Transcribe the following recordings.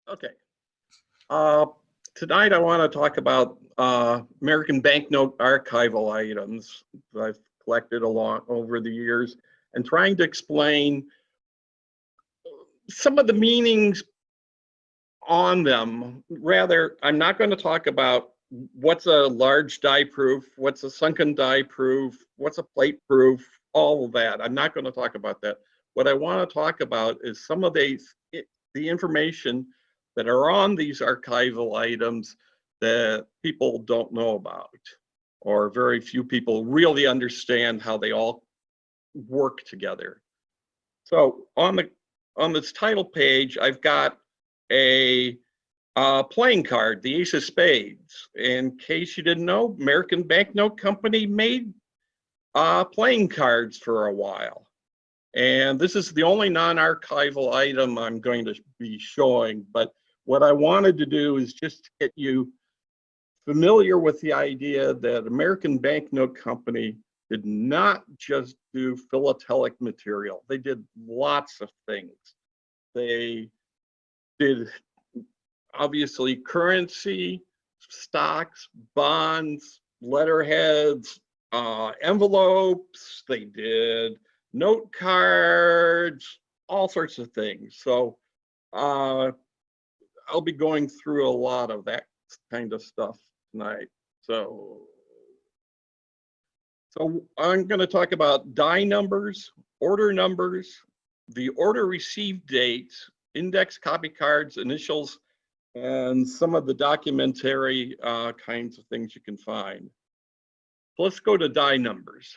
Okay. Uh, Tonight I want to talk about American banknote archival items that I've collected along over the years and trying to explain some of the meanings on them. Rather, I'm not going to talk about what's a large die proof, what's a sunken die proof, what's a plate proof, all of that. I'm not going to talk about that. What I want to talk about is some of the information that are on these archival items that people don't know about, or very few people really understand how they all work together. So on this title page, I've got a playing card, the Ace of Spades. In case you didn't know, American Banknote Company made playing cards for a while. And this is the only non-archival item I'm going to be showing, but what I wanted to do is just get you familiar with the idea that American Banknote Company did not just do philatelic material. They did lots of things. They did obviously currency, stocks, bonds, letterheads, envelopes. They did note cards, all sorts of things. So I'll be going through a lot of that kind of stuff tonight. So I'm going to talk about die numbers, order numbers, the order received dates, index copy cards, initials, and some of the documentary kinds of things you can find. Let's go to die numbers.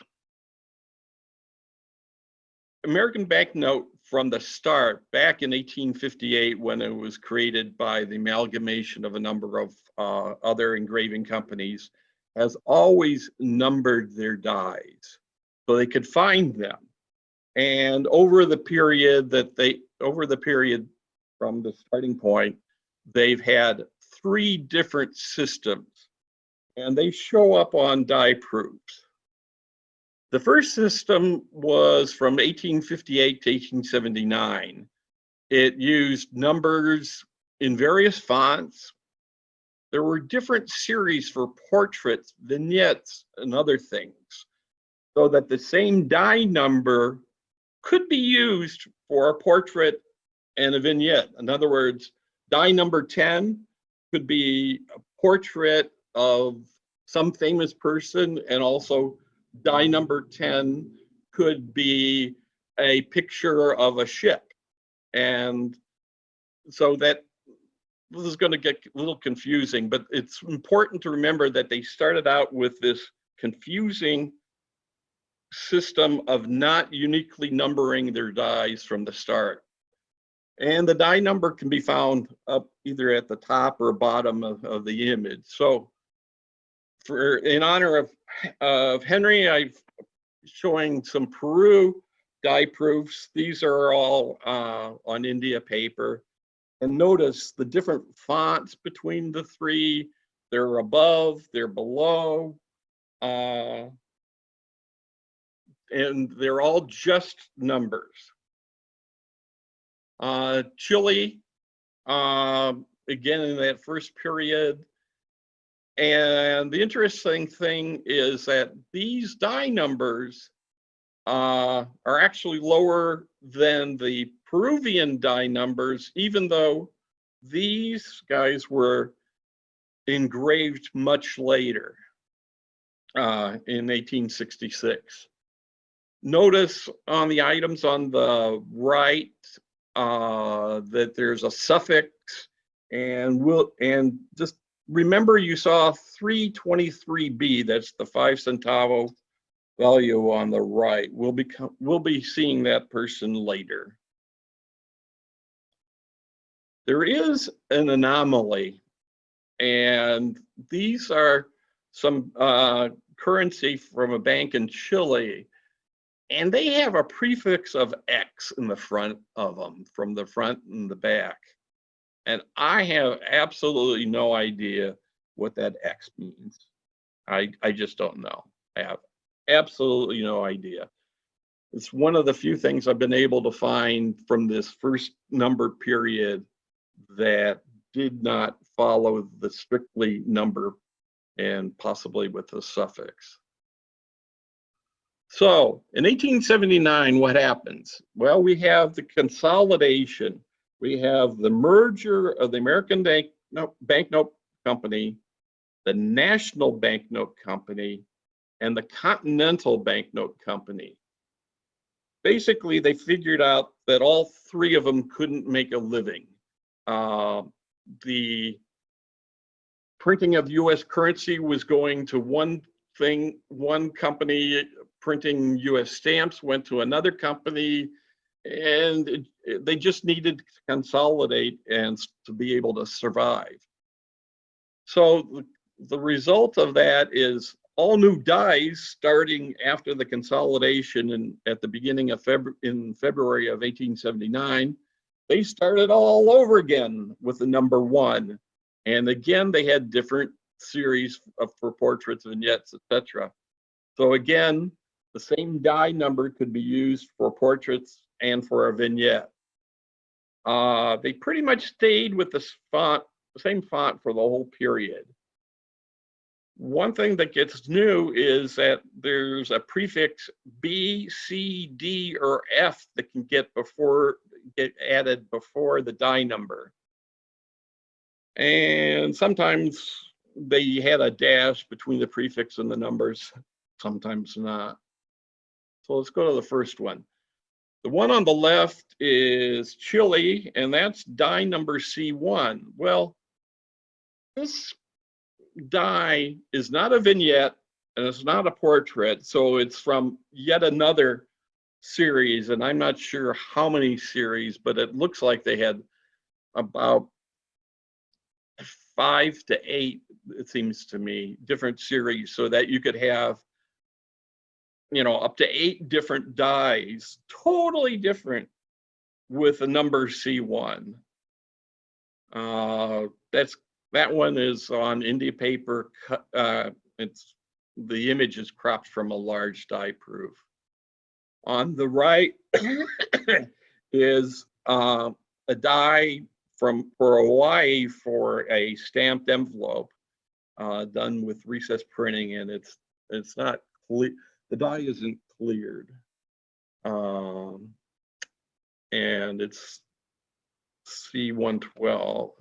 American banknote from the start, back in 1858, when it was created by the amalgamation of a number of other engraving companies, has always numbered their dies so they could find them. And over the period from the starting point, they've had 3 different systems, and they show up on die proofs. The first system was from 1858 to 1879. It used numbers in various fonts. There were different series for portraits, vignettes, and other things, so that the same die number could be used for a portrait and a vignette. In other words, die number 10 could be a portrait of some famous person, and also die number 10 could be a picture of a ship. And so that this is going to get a little confusing, but it's important to remember that they started out with this confusing system of not uniquely numbering their dies from the start. And the die number can be found up either at the top or bottom of the image. So in honor of Henry, I'm showing some Peru die proofs. These are all on India paper. And notice the different fonts between the 3. They're above, they're below, and they're all just numbers. Chile, again in that first period. And the interesting thing is that these die numbers are actually lower than the Peruvian die numbers, even though these guys were engraved much later, in 1866. Notice on the items on the right that there's a suffix, and just remember you saw 323B, that's the 5 centavo value on the right. We'll be seeing that person later. There is an anomaly, and these are some currency from a bank in Chile, and they have a prefix of X in the front of them, from the front and the back. And I have absolutely no idea what that X means. I just don't know. I have absolutely no idea. It's one of the few things I've been able to find from this first number period that did not follow the strictly number and possibly with the suffix. So in 1879, what happens? Well, we have the consolidation. We have the merger of the American Banknote Company, the National Banknote Company, and the Continental Banknote Company. Basically, they figured out that all three of them couldn't make a living. The printing of US currency was going to one thing, one company. Printing US stamps went to another company, and they just needed to consolidate and to be able to survive. So the result of that is all new dies starting after the consolidation and at the beginning of February of 1879, they started all over again with the number 1. And again, they had different series for portraits, vignettes, etc. So again, the same die number could be used for portraits and for a vignette. They pretty much stayed with the same font for the whole period. One thing that gets new is that there's a prefix B, C, D, or F that can get added before the die number. And sometimes they had a dash between the prefix and the numbers, sometimes not. So let's go to the first one. The one on the left is Chile, and that's die number C1. Well, this die is not a vignette and it's not a portrait, so it's from yet another series, and I'm not sure how many series, but it looks like they had about 5 to 8, it seems to me, different series, so that you could have, you know, up to 8 different dies, totally different, with the number C1. That one is on India paper. The image is cropped from a large die proof. On the right is a die for Hawaii for a stamped envelope done with recessed printing, and it's not clear. The die isn't cleared, and it's C112.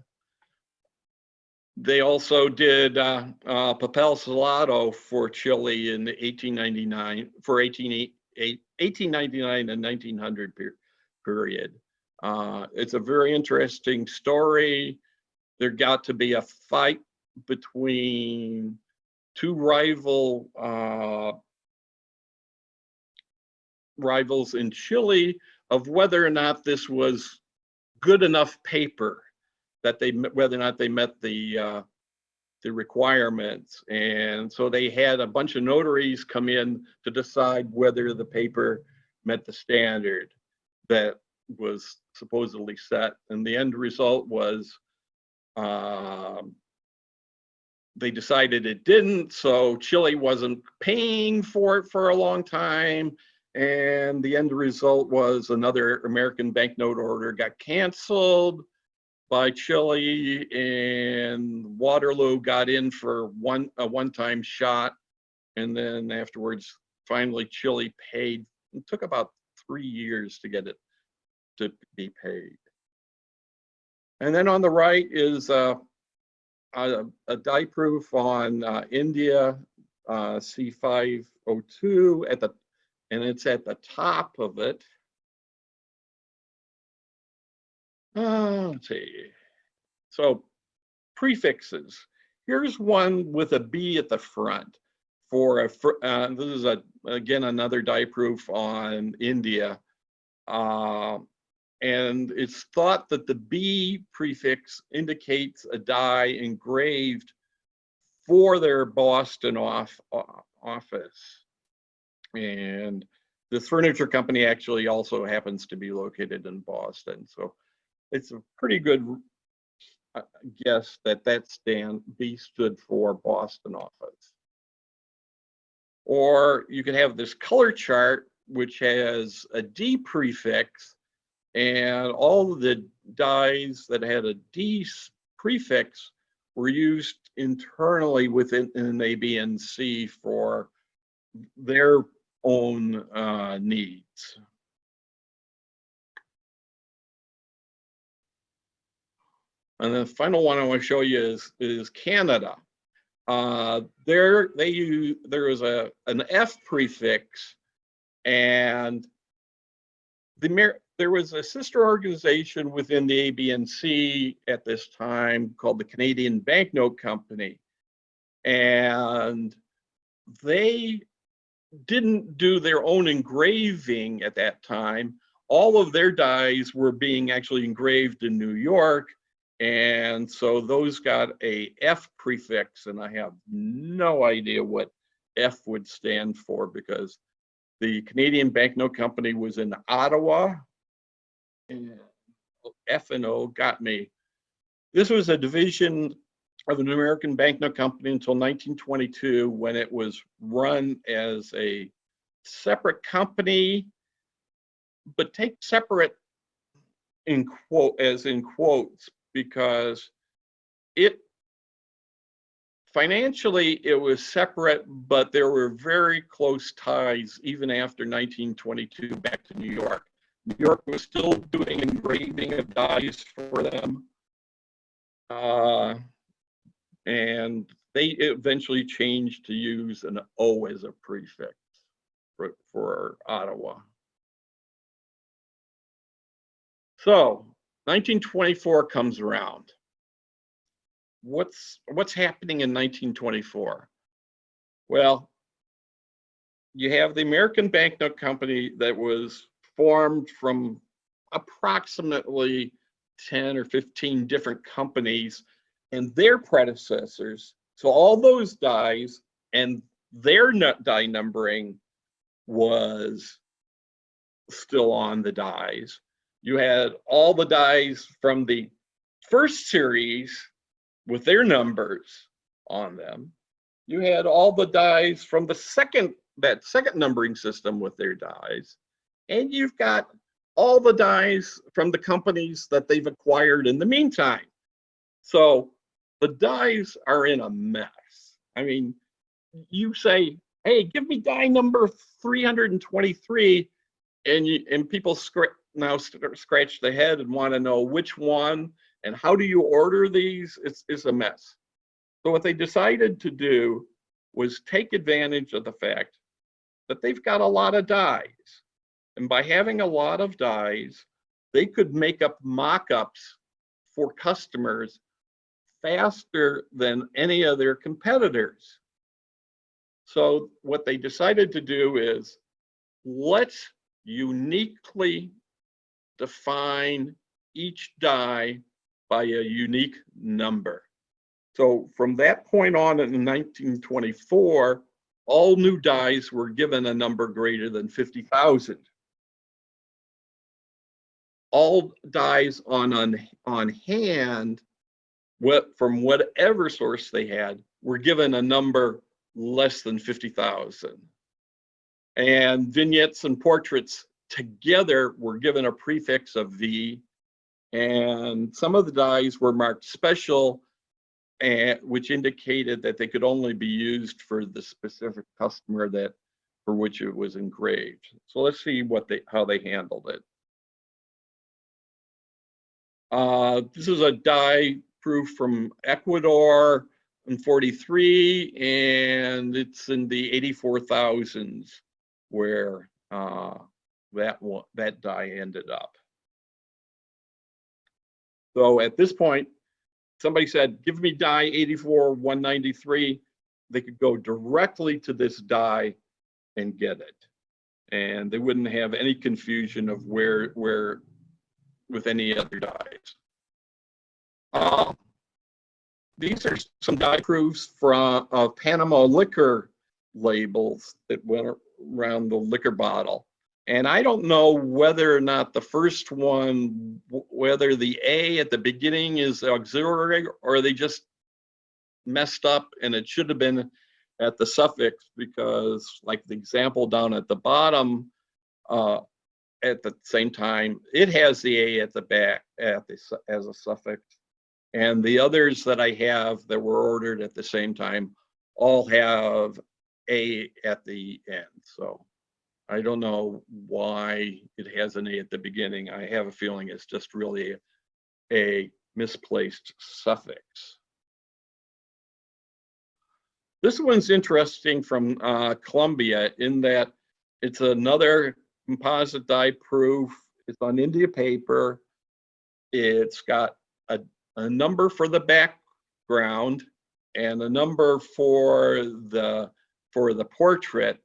They also did papel salado for Chile in 1899, for 1899 and 1900 period. It's a very interesting story. There got to be a fight between two rivals in Chile of whether or not this was good enough paper, that whether or not they met the requirements. And so they had a bunch of notaries come in to decide whether the paper met the standard that was supposedly set. And the end result was they decided it didn't, so Chile wasn't paying for it for a long time. And the end result was another American banknote order got canceled by Chile, and Waterloo got in for a one-time shot, and then afterwards, finally Chile paid. It took about 3 years to get it to be paid. And then on the right is a die proof on India C502 and it's at the top of it. Let's see. So prefixes. Here's one with a B at the front for a. This is again another die proof on India, and it's thought that the B prefix indicates a die engraved for their Boston office, and the furniture company actually also happens to be located in Boston, so it's a pretty good guess that B stood for Boston office. Or you could have this color chart which has a D prefix and all of the dies that had a D prefix were used internally within an ABNC for their own needs. And the final one I want to show you is Canada. There was an F prefix, and there was a sister organization within the ABNC at this time called the Canadian Banknote Company, and they didn't do their own engraving at that time. All of their dies were being actually engraved in New York, and so those got a F prefix, and I have no idea what F would stand for, because the Canadian Banknote Company was in Ottawa, and F and O got me. This was a division of an American banknote company until 1922, when it was run as a separate company, but take separate in quotes, because financially it was separate, but there were very close ties even after 1922 back to New York. New York was still doing engraving of dies for them. And they eventually changed to use an O as a prefix for Ottawa. So 1924 comes around. What's happening in 1924? Well, you have the American Banknote Company that was formed from approximately 10 or 15 different companies and their predecessors. So all those dies and their die numbering was still on the dies. You had all the dies from the first series with their numbers on them. You had all the dies from the second numbering system with their dies. And you've got all the dies from the companies that they've acquired in the meantime. So the dies are in a mess. I mean, you say, hey, give me die number 323, and people now scratch the head and want to know which one and how do you order these. It's a mess. So what they decided to do was take advantage of the fact that they've got a lot of dies. And by having a lot of dies, they could make up mock-ups for customers faster than any of their competitors. So what they decided to do is, let's uniquely define each die by a unique number. So from that point on in 1924, all new dies were given a number greater than 50,000. All dies on hand, from whatever source they had, were given a number less than 50,000. And vignettes and portraits together were given a prefix of V, and some of the dies were marked special, which indicated that they could only be used for the specific customer for which it was engraved. So let's see how they handled it. This is a die proof from Ecuador in 43, and it's in the 84,000s where that die ended up. So at this point, somebody said, give me die 84,193. They could go directly to this die and get it. And they wouldn't have any confusion of where with any other dies. These are some die proofs from Panama liquor labels that went around the liquor bottle. And I don't know whether or not the first one, whether the A at the beginning is auxiliary or they just messed up and it should have been at the suffix, because like the example down at the bottom, at the same time. It has the A at the back as a suffix. And the others that I have that were ordered at the same time all have A at the end. So I don't know why it has an A at the beginning. I have a feeling it's just really a misplaced suffix. This one's interesting from Columbia in that it's another composite die proof. It's on India paper. It's got a number for the background and a number for the portrait.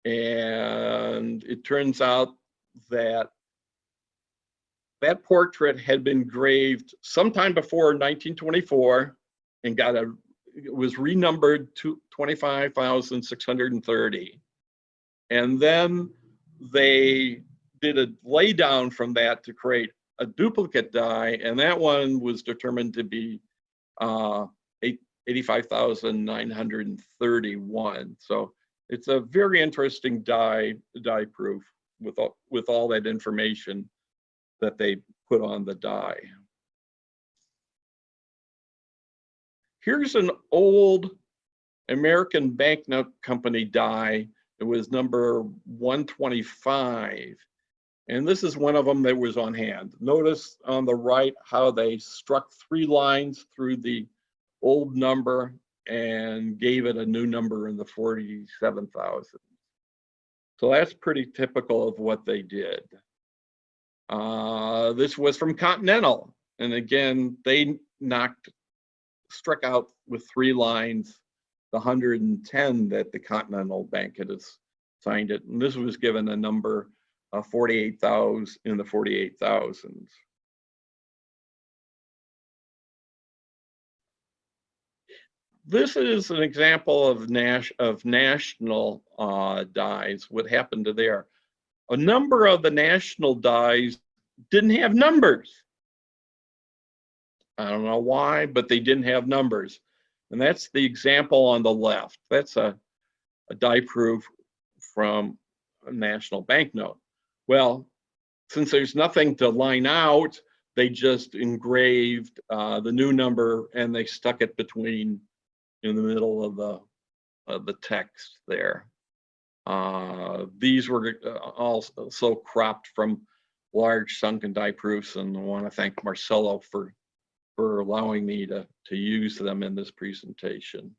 And it turns out that that portrait had been engraved sometime before 1924 and it was renumbered to 25,630. And then they did a laydown from that to create a duplicate die, and that one was determined to be 85,931. So it's a very interesting die proof with all that information that they put on the die. Here's an old American Banknote Company die. It was number 125. And this is one of them that was on hand. Notice on the right how they struck 3 lines through the old number and gave it a new number in the 47,000. So that's pretty typical of what they did. This was from Continental. And again, they struck out with 3 lines, the 110 that the Continental Bank had assigned it. And this was given a number 48,000 in the 48,000s. This is an example of national dies. What happened to there? A number of the national dies didn't have numbers. I don't know why, but they didn't have numbers. And that's the example on the left. That's a die proof from a national banknote. Well, since there's nothing to line out, they just engraved the new number and they stuck it in the middle of the text there. These were also cropped from large sunken die proofs, and I want to thank Marcelo for allowing me to use them in this presentation.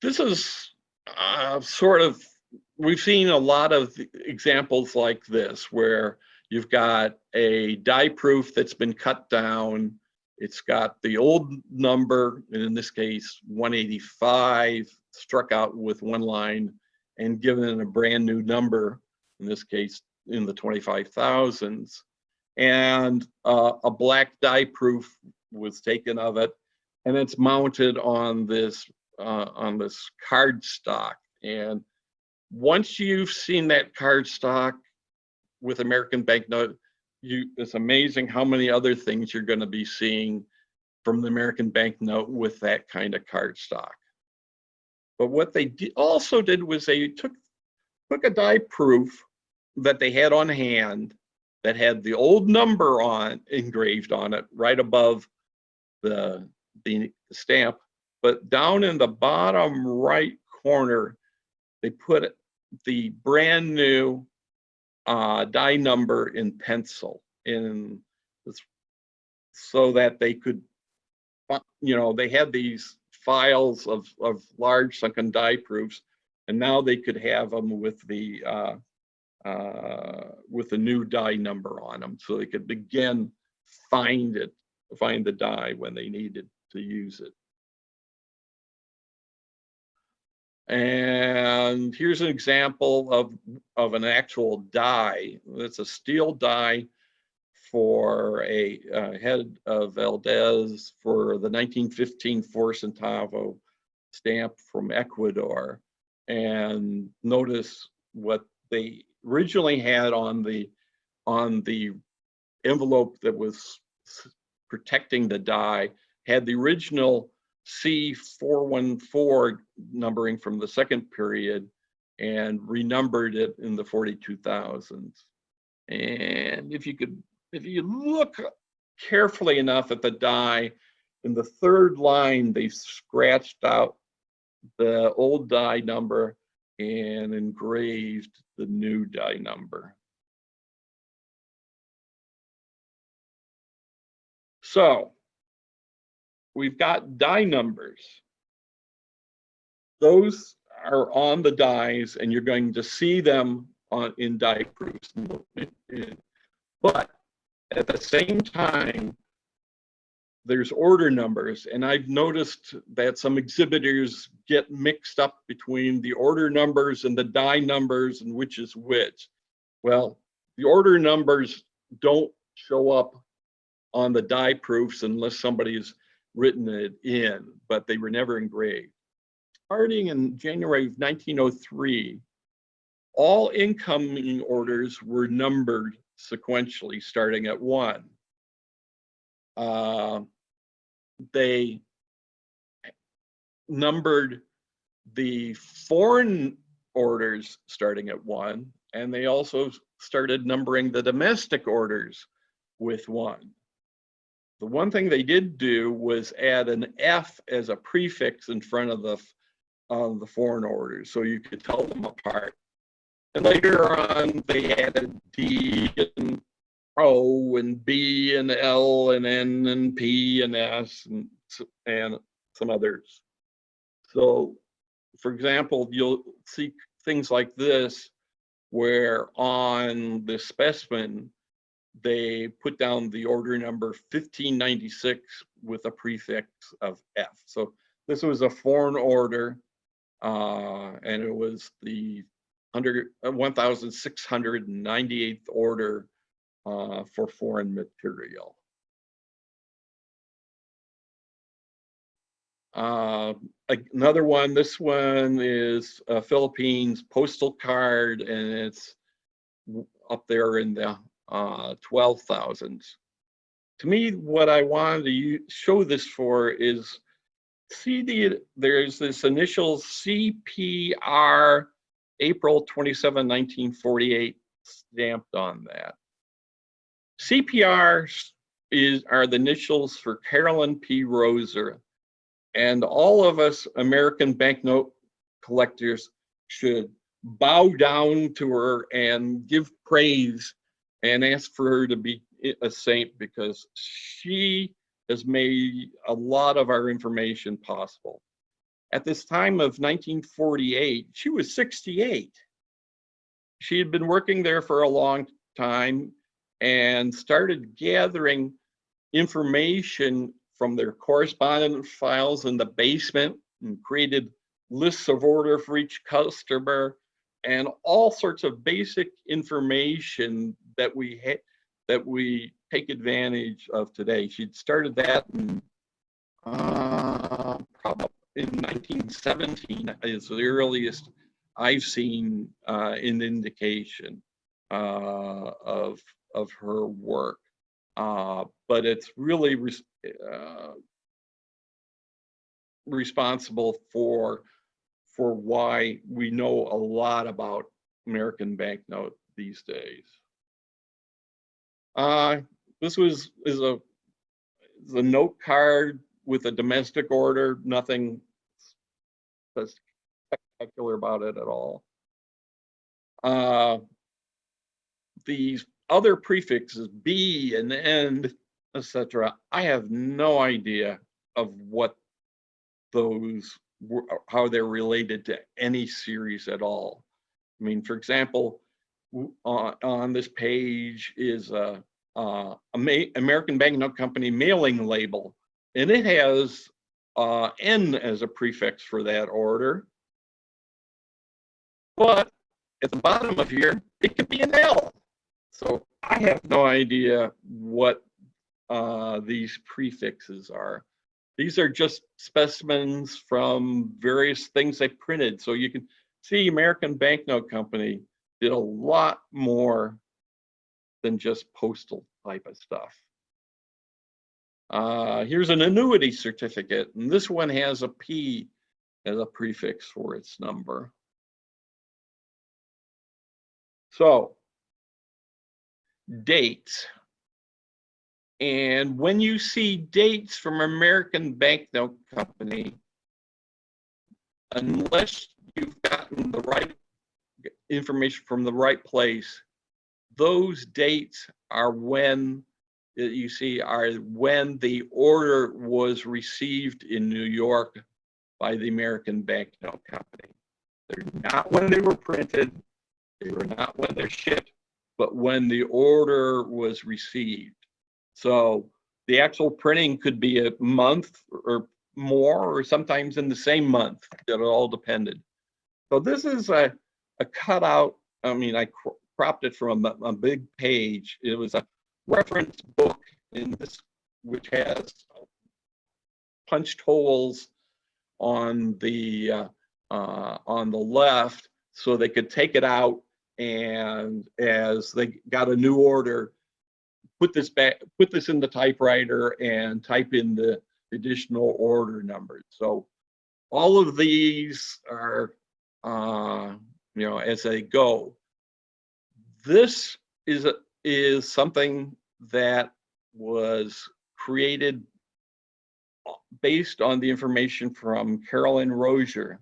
This is we've seen a lot of examples like this where you've got a die proof that's been cut down. It's got the old number, and in this case, 185, struck out with 1 line and given a brand new number, in this case, in the 25,000s. And a black die proof was taken of it, and it's mounted on this cardstock. And once you've seen that cardstock with American banknote, it's amazing how many other things you're going to be seeing from the American banknote with that kind of cardstock. But what they also did was they took a die proof that they had on hand that had the old number engraved on it right above the stamp, but down in the bottom right corner, they put the brand new die number in pencil so that they could, they had these files of large sunken die proofs, and now they could have them with the new die number on them, so they could begin find the die when they needed to use it. And here's an example of an actual die. It's a steel die for a head of Valdez for the 1915 4 centavo stamp from Ecuador. And notice what they originally had on the envelope that was protecting the die had the original C414 numbering from the second period, and renumbered it in the 42,000s. And if you look carefully enough at the die, in the third line, they scratched out the old die number and engraved the new die number. So we've got die numbers. Those are on the dies, and you're going to see them in die proofs. But at the same time, there's order numbers, and I've noticed that some exhibitors get mixed up between the order numbers and the die numbers and which is which. Well, the order numbers don't show up on the die proofs unless somebody's written it in, but they were never engraved. Starting in January of 1903, all incoming orders were numbered sequentially, starting at 1. They numbered the foreign orders starting at 1, and they also started numbering the domestic orders with 1. The one thing they did do was add an F as a prefix in front of the foreign orders, so you could tell them apart. And later on, they added D and O and B and L and N and P and S and some others. So, for example, you'll see things like this, where on the specimen, they put down the order number 1596 with a prefix of F. So this was a foreign order, and it was the 1698th order for foreign material. Another one, this one is a Philippines postal card, and it's up there in the 12,000s. To me, what I wanted to show this for is, there's this initial CPR April 27, 1948 stamped on that. CPR are the initials for Carolyn P. Roser, and all of us American banknote collectors should bow down to her and give praise and ask for her to be a saint, because she has made a lot of our information possible. At this time of 1948, she was 68. She had been working there for a long time and started gathering information from their correspondence files in the basement, and created lists of order for each customer and all sorts of basic information that we take advantage of today. She'd started that in probably in 1917 is the earliest I've seen an indication of her work. But it's really responsible for why we know a lot about American banknote these days. This is a note card with a domestic order, nothing spectacular about it at all. These other prefixes, B and N, etc., I have no idea of what those were, how they're related to any series at all. I mean, for example, on this page is a American Banknote Company mailing label, and it has N as a prefix for that order. But at the bottom of here, it could be an L. So I have no idea what these prefixes are. These are just specimens from various things they printed. So you can see American Banknote Company did a lot more than just postal type of stuff. Here's an annuity certificate, and this one has a P as a prefix for its number. So, dates. And when you see dates from American Banknote Company, unless you've gotten the right information from the right place, those dates are when you see are when the order was received in New York by the American Banknote Company. They're not when they were printed, they were not when they're shipped, but when the order was received. So the actual printing could be a month or more, or sometimes in the same month. It all depended. So this is a cutout. I mean, I cropped it from a big page. It was a reference book in this, which has punched holes on the left, so they could take it out, and as they got a new order, put this in the typewriter and type in the additional order numbers. So all of these are, as they go. This is something that was created based on the information from Carolyn Rozier.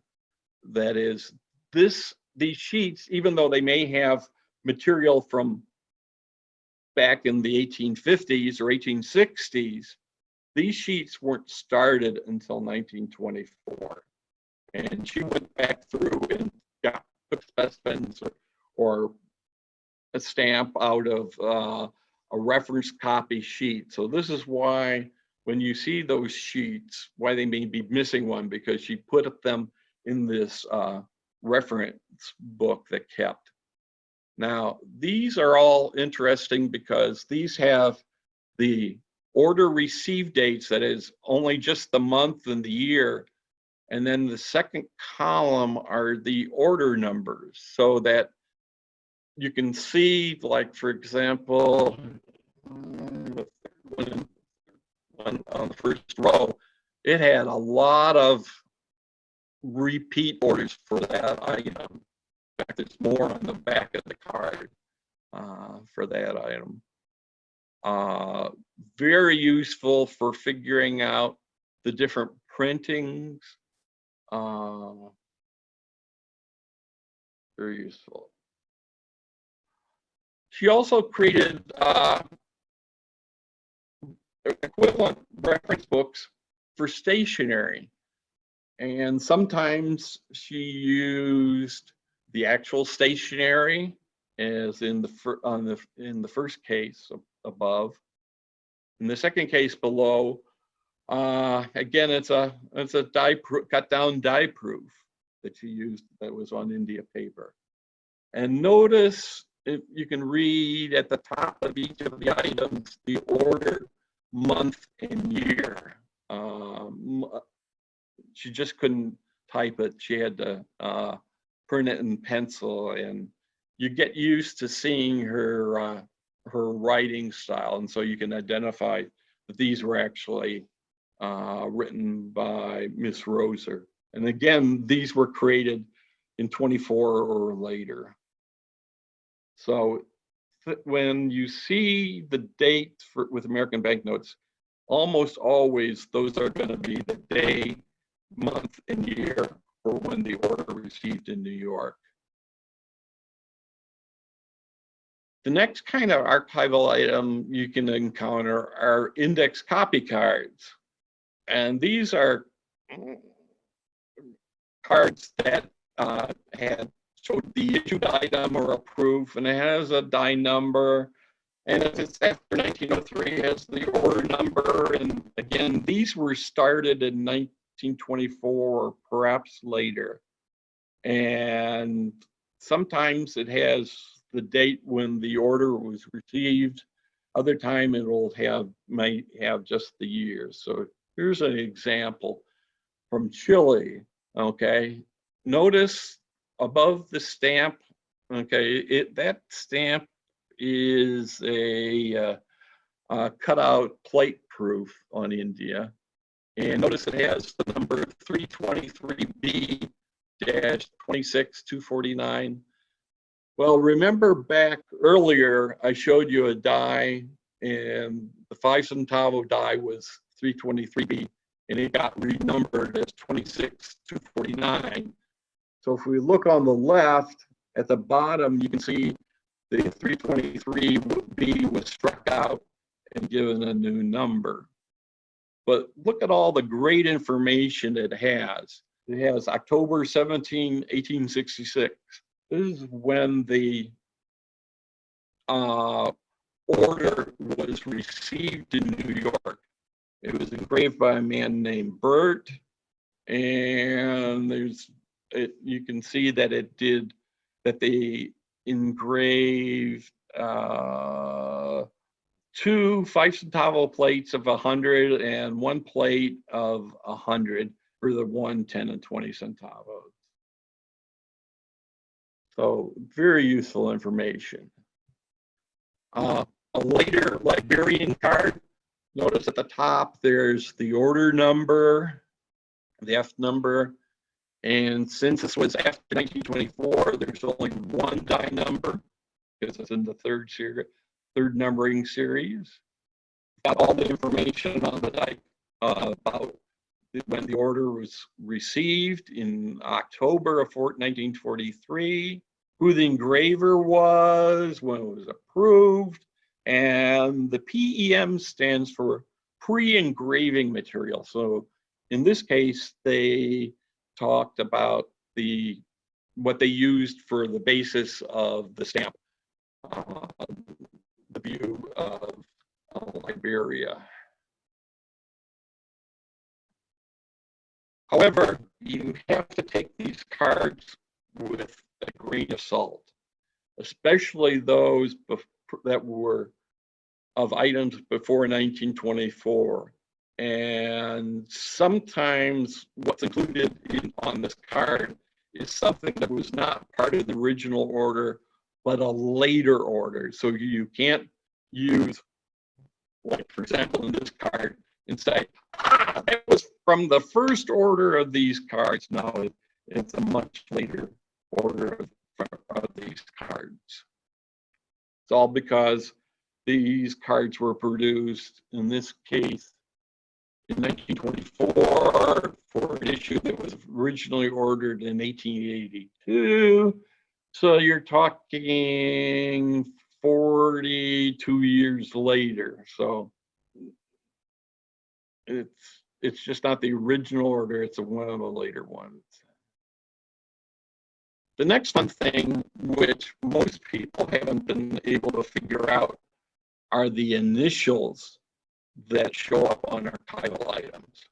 That is, these sheets, even though they may have material from back in the 1850s or 1860s, these sheets weren't started until 1924. And she went back through and put specimens or a stamp out of a reference copy sheet. So this is why when you see those sheets, why they may be missing one, because she put them in this reference book that kept. Now, these are all interesting because these have the order received dates, that is only just the month and the year. And then the second column are the order numbers, so that you can see, like, for example, on the first row, it had a lot of repeat orders for that item. In fact, there's more on the back of the card for that item. Very useful for figuring out the different printings. Very useful. She also created equivalent reference books for stationery. And sometimes she used the actual stationery, as in the first case above. In the second case below, again, it's a cut down die proof that she used that was on India paper. And notice, if you can read at the top of each of the items the order, month, and year. She just couldn't type it. She had to print it in pencil, and you get used to seeing her writing style, and so you can identify that these were actually written by Miss Rozier. And again, these were created in 24 or later. So when you see the date with American banknotes, almost always those are going to be the day, month, and year for when the order received in New York. The next kind of archival item you can encounter are index copy cards. And these are cards that showed the issued item or a proof, and it has a die number. And if it's after 1903, it has the order number. And again, these were started in 1924 or perhaps later. And sometimes it has the date when the order was received. Other time might have just the year. So here's an example from Chile. Okay, notice above the stamp. Okay, that stamp is a cutout plate proof on India, and notice it has the number 323B-26249. Well, remember back earlier, I showed you a die, and the 5 centavo die was 323B, and it got renumbered as 26249. So if we look on the left, at the bottom, you can see the 323B was struck out and given a new number. But look at all the great information it has. It has October 17, 1866. This is when the order was received in New York. It was engraved by a man named Burt, and you can see that they engraved 2 5-centavo plates of 100 and 1 plate of 100 for the 1, 10, and 20 centavos. So very useful information. A later Liberian card, notice at the top there's the order number, the F number, and since this was after 1924, there's only one die number because it's in the third numbering series. Got all the information on the die about when the order was received in October of 1943, who the engraver was, when it was approved, and the PEM stands for pre-engraving material. So in this case, they talked about what they used for the basis of the stamp, the view of Liberia. However, you have to take these cards with a grain of salt, especially those that were of items before 1924. And sometimes what's included on this card is something that was not part of the original order, but a later order. So you can't use, like for example, in this card, and say, that was from the first order of these cards. No, it's a much later order of these cards. It's all because these cards were produced, in this case, in 1924 for an issue that was originally ordered in 1882. So you're talking 42 years later. So it's just not the original order, it's one of the later ones. The next one thing, which most people haven't been able to figure out, are the initials that show up on archival items.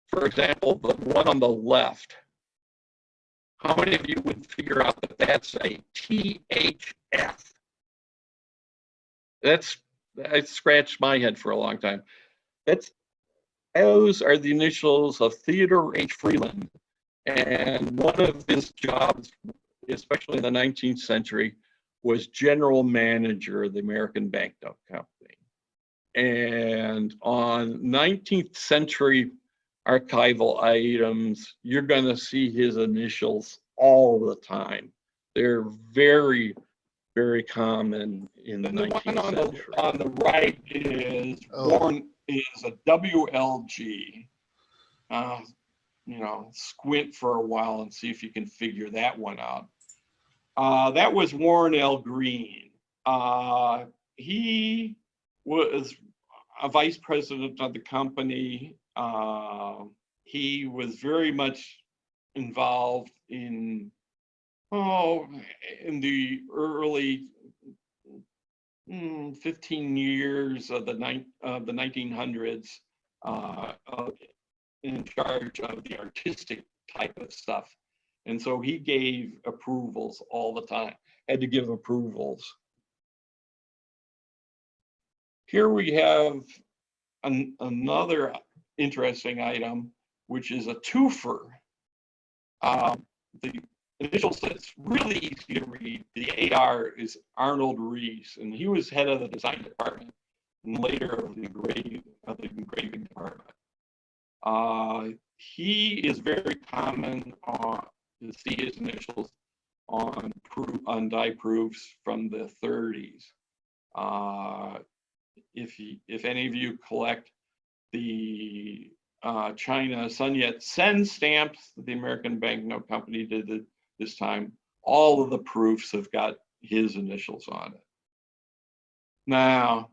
For example, the one on the left, how many of you would figure out that that's a THF? I scratched my head for a long time. Those are the initials of Theodore H. Freeland. And one of his jobs, especially in the 19th century, was general manager of the American Banknote Company. And on 19th century archival items, you're going to see his initials all the time. They're very, very common in the 19th century. On the right is a WLG. Squint for a while and see if you can figure that one out. That was Warren L. Green. He was a vice president of the company. He was very much involved in the early 15 years of the 1900s, in charge of the artistic type of stuff. And so he gave approvals all the time, had to give approvals. Here we have another interesting item, which is a twofer. The initials that's really easy to read, the AR is Arnold Reese, and he was head of the design department and later of the engraving department. He is very common to see his initials on die proofs from the 30s. If any of you collect the China Sun Yat-sen stamps that the American Banknote Company did this time, all of the proofs have got his initials on it. Now,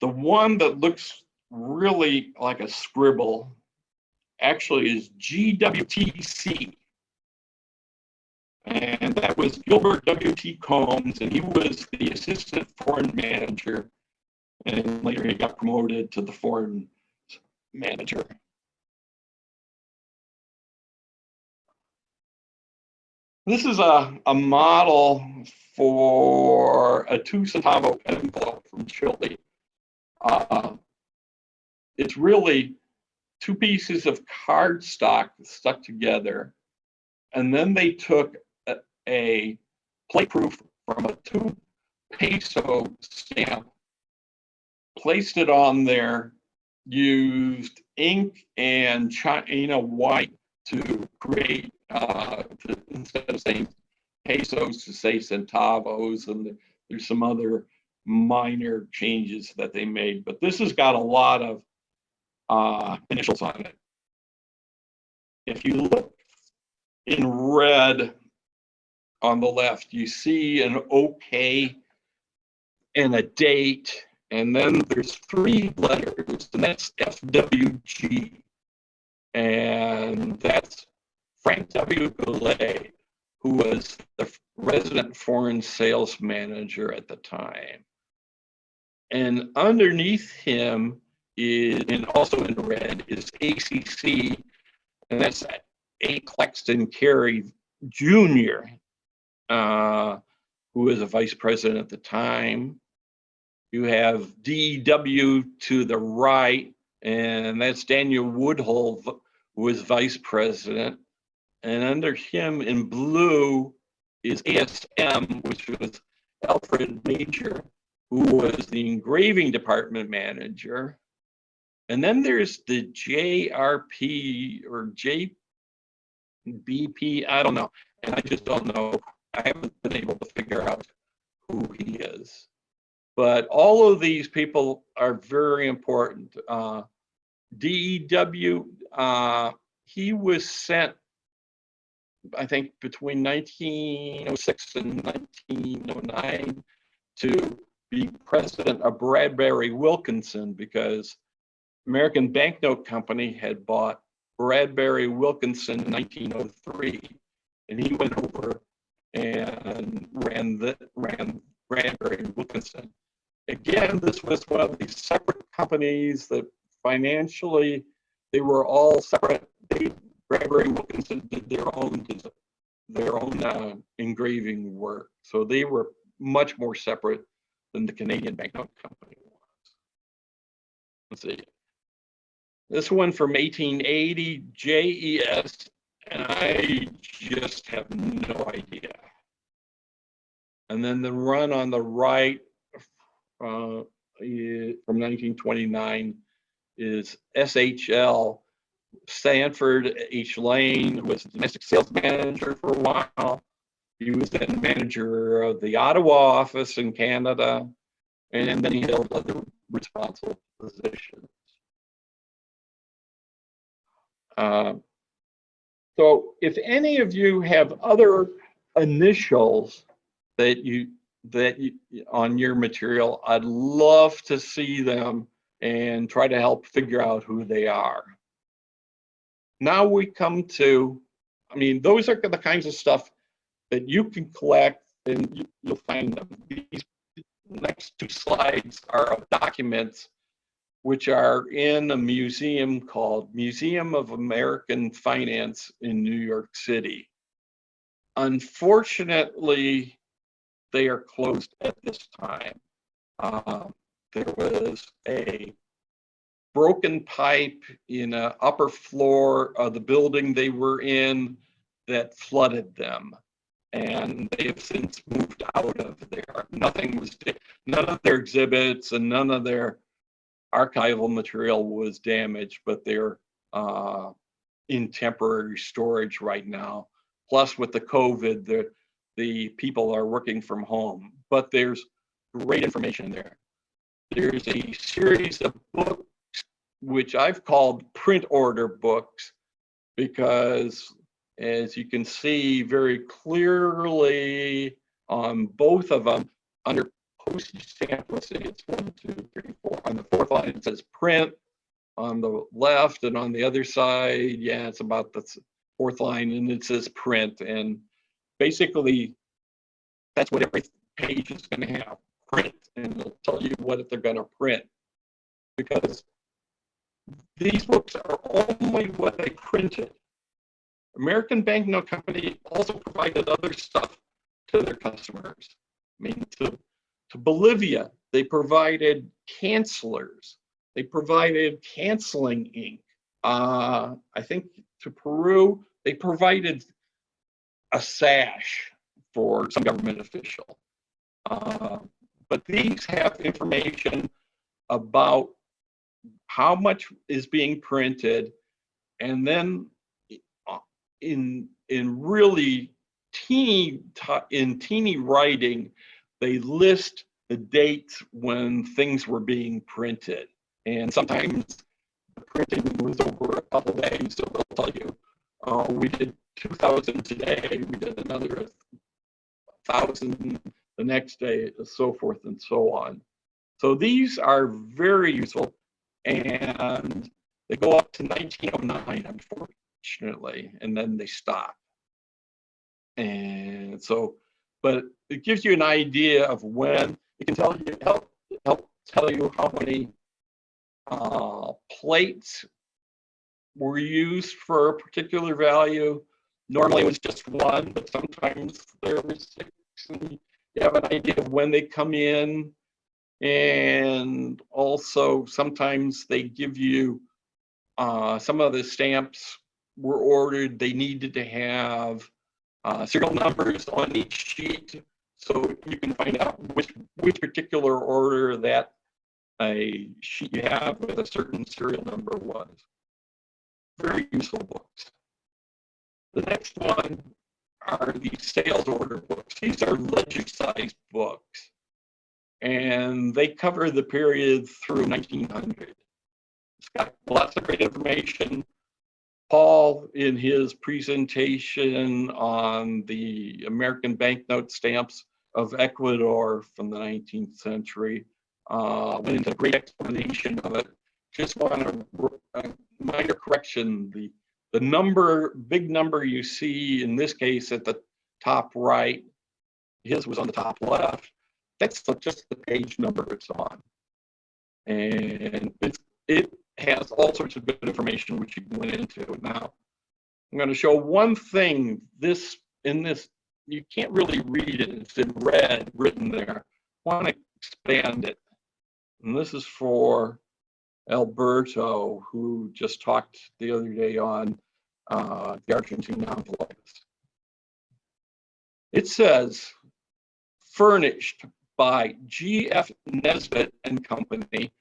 the one that looks really like a scribble actually is GWTC. And that was Gilbert W.T. Combs, and he was the assistant foreign manager. And later he got promoted to the foreign manager. This is a model for a 2-centavo envelope from Chile. It's really 2 pieces of cardstock stuck together. And then they took a plate proof from a 2 peso stamp, placed it on there, used ink and China white to create, instead of saying pesos, to say centavos, and there's some other minor changes that they made. But this has got a lot of initials on it. If you look in red on the left, you see an OK and a date, and then there's 3 letters, and that's FWG. And that's Frank W. Goulet, who was the resident foreign sales manager at the time. And underneath him is, and also in red, is ACC, and that's A. Claxton Carey Jr., who was a vice president at the time. You have DW to the right, and that's Daniel Woodhull, who was vice president. And under him in blue is ASM, which was Alfred Major, who was the engraving department manager. And then there's the JRP or JBP, I don't know. And I just don't know. I haven't been able to figure out who he is. But all of these people are very important. DEW, he was sent, I think, between 1906 and 1909 to be president of Bradbury Wilkinson, because American Banknote Company had bought Bradbury Wilkinson in 1903, and he went over and ran Bradbury Wilkinson. Again, this was one of these separate companies that financially they were all separate. Bradbury Wilkinson did their own engraving work, so they were much more separate than the Canadian Banknote Company was. Let's see. This one from 1880, JES, and I just have no idea. And then the run on the right from 1929 is SHL. Sanford H. Lane was domestic sales manager for a while. He was then manager of the Ottawa office in Canada, and then he held other responsible positions. So if any of you have other initials that you on your material, I'd love to see them and try to help figure out who they are. Now we come to, I mean, those are the kinds of stuff that you can collect, and you'll find them. These next 2 slides are of documents which are in a museum called Museum of American Finance in New York City. Unfortunately, they are closed at this time. There was a broken pipe in an upper floor of the building they were in that flooded them, and they have since moved out of there. None of their exhibits and none of their archival material was damaged, but they're in temporary storage right now. Plus, with the COVID, the people are working from home, but there's great information there. There's a series of books which I've called print order books, because as you can see very clearly on both of them, under postage stamp, let's see, it's 1, 2, 3, 4. On the fourth line, it says print on the left, and on the other side, yeah, it's about the fourth line, and it says print. And basically, that's what every page is going to have, print, and it'll tell you what they're going to print. Because these books are only what they printed. American Banknote Company also provided other stuff to their customers. I mean, to Bolivia, they provided cancelers. They provided canceling ink. I think to Peru, they provided a sash for some government official. But these have information about how much is being printed, and then in really teeny writing, they list the dates when things were being printed. And sometimes the printing was over a couple days, so they'll tell you, we did 2,000 today, we did another 1,000 the next day, so forth and so on. So these are very useful, and they go up to 1909, unfortunately, and then they stop. And so, but it gives you an idea of when. It can tell you, help tell you how many plates were used for a particular value. Normally it was just one, but sometimes there were 6, and you have an idea of when they come in. And also sometimes they give you some of the stamps were ordered, they needed to have serial numbers on each sheet, so you can find out which particular order that a sheet you have with a certain serial number was. Very useful books. The next one are the sales order books. These are ledger-sized books, and they cover the period through 1900. It's got lots of great information. Paul, in his presentation on the American banknote stamps of Ecuador from the 19th century, went into a great explanation of it. Just want a minor correction. The number, big number you see in this case at the top right, his was on the top left. That's just the page number it's on. And it has all sorts of good information which you can went into. Now, I'm going to show one thing. In this, you can't really read it. It's in red written there. I want to expand it. And this is for Alberto, who just talked the other day on the Argentine envelopes. It says, furnished by G.F. Nesbitt and Company,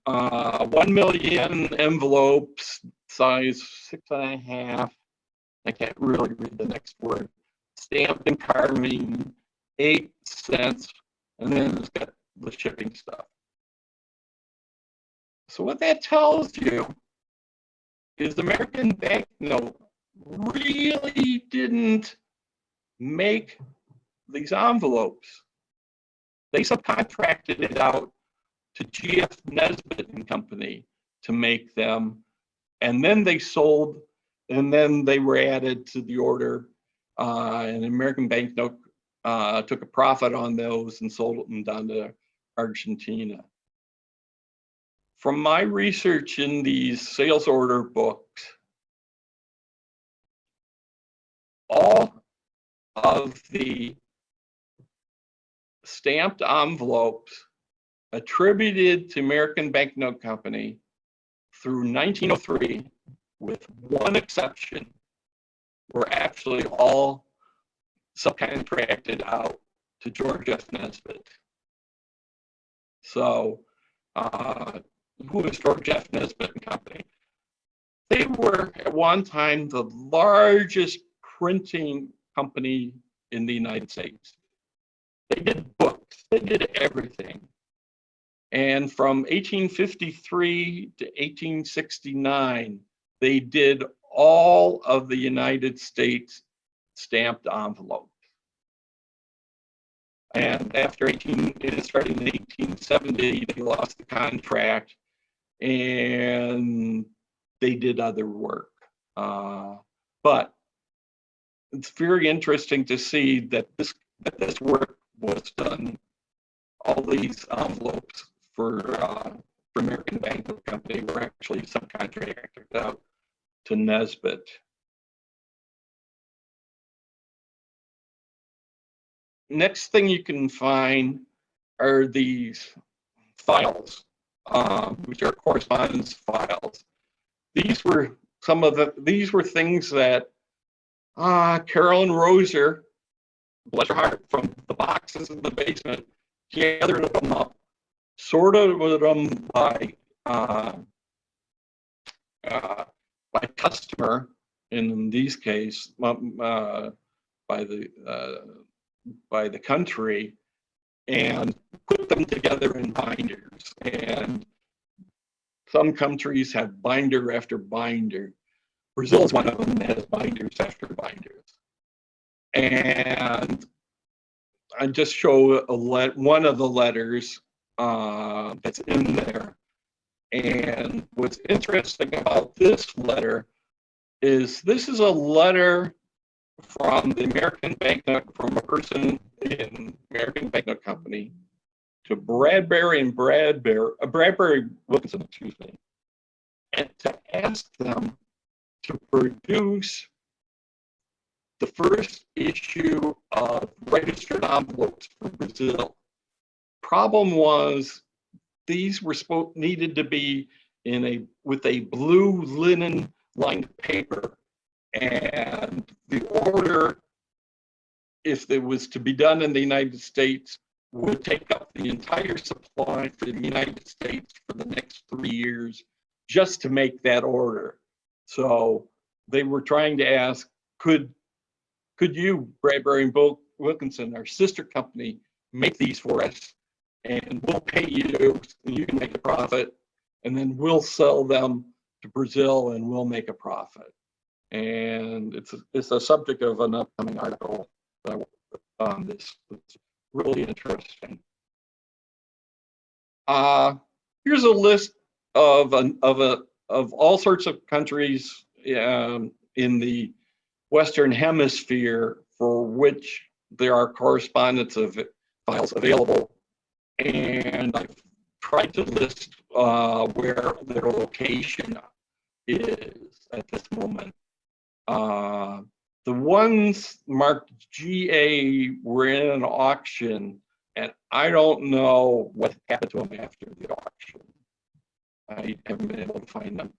1 million envelopes, size 6.5. I can't really read the next word. Stamped and carving, 8 cents, and then it's got the shipping stuff. So what that tells you is American Banknote really didn't make these envelopes. They subcontracted it out to G.F. Nesbitt and Company to make them, and then they sold, and then they were added to the order, and American Banknote took a profit on those and sold them down to Argentina. From my research in these sales order books, all of the stamped envelopes attributed to American Banknote Company through 1903, with one exception, were actually all subcontracted out to George F. Nesbitt. So, who is George F. Nesbitt and Company? They were at one time the largest printing company in the United States. They did books, they did everything. And from 1853 to 1869, they did all of the United States stamped envelopes. And after it started in 1870, they lost the contract and they did other work. But it's very interesting to see that this work was done. All these envelopes for American Banknote Company were actually subcontracted out to Nesbitt. Next thing you can find are these files, which are correspondence files. These were things that Carolyn Roser, bless her heart, from the boxes in the basement, gathered them up, sorted them by customer, in these cases, by the country, and put them together in binders. And some countries have binder after binder. Brazil is one of them that has binders after binders. And I just show one of the letters that's in there. And what's interesting about this letter is this is a letter from the American Banknote, from a person in American Banknote Company to Bradbury Wilkinson, excuse me, and to ask them to produce the first issue of registered envelopes for Brazil. Problem was, these were needed to be with a blue linen lined paper, and the order, if it was to be done in the United States, would take up the entire supply for the United States for the next 3 years just to make that order. So they were trying to ask, could you, Bradbury and Wilkinson, our sister company, make these for us, and we'll pay you, and you can make a profit, and then we'll sell them to Brazil and we'll make a profit. And it's a subject of an upcoming article on this. It's really interesting. Here's a list of all sorts of countries in the Western Hemisphere for which there are correspondence files available, and I've tried to list where their location is at this moment. The ones marked GA were in an auction, and I don't know what happened to them after the auction. I haven't been able to find them.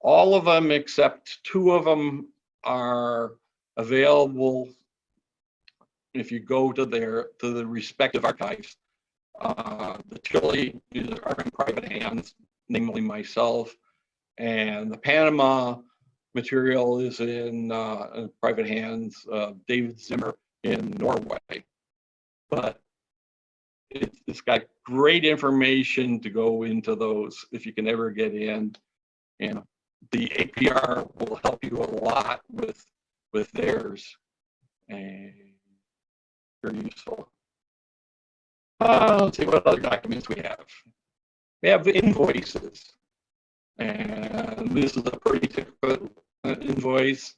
All of them except 2 of them are available if you go to the respective archives. The Chile are in private hands, namely myself, and the Panama material is in private hands, David Zimmer in Norway. But it's got great information to go into those if you can ever get in. And the APR will help you a lot with theirs. And very useful. Let's see what other documents we have. We have invoices. And this is a pretty typical invoice.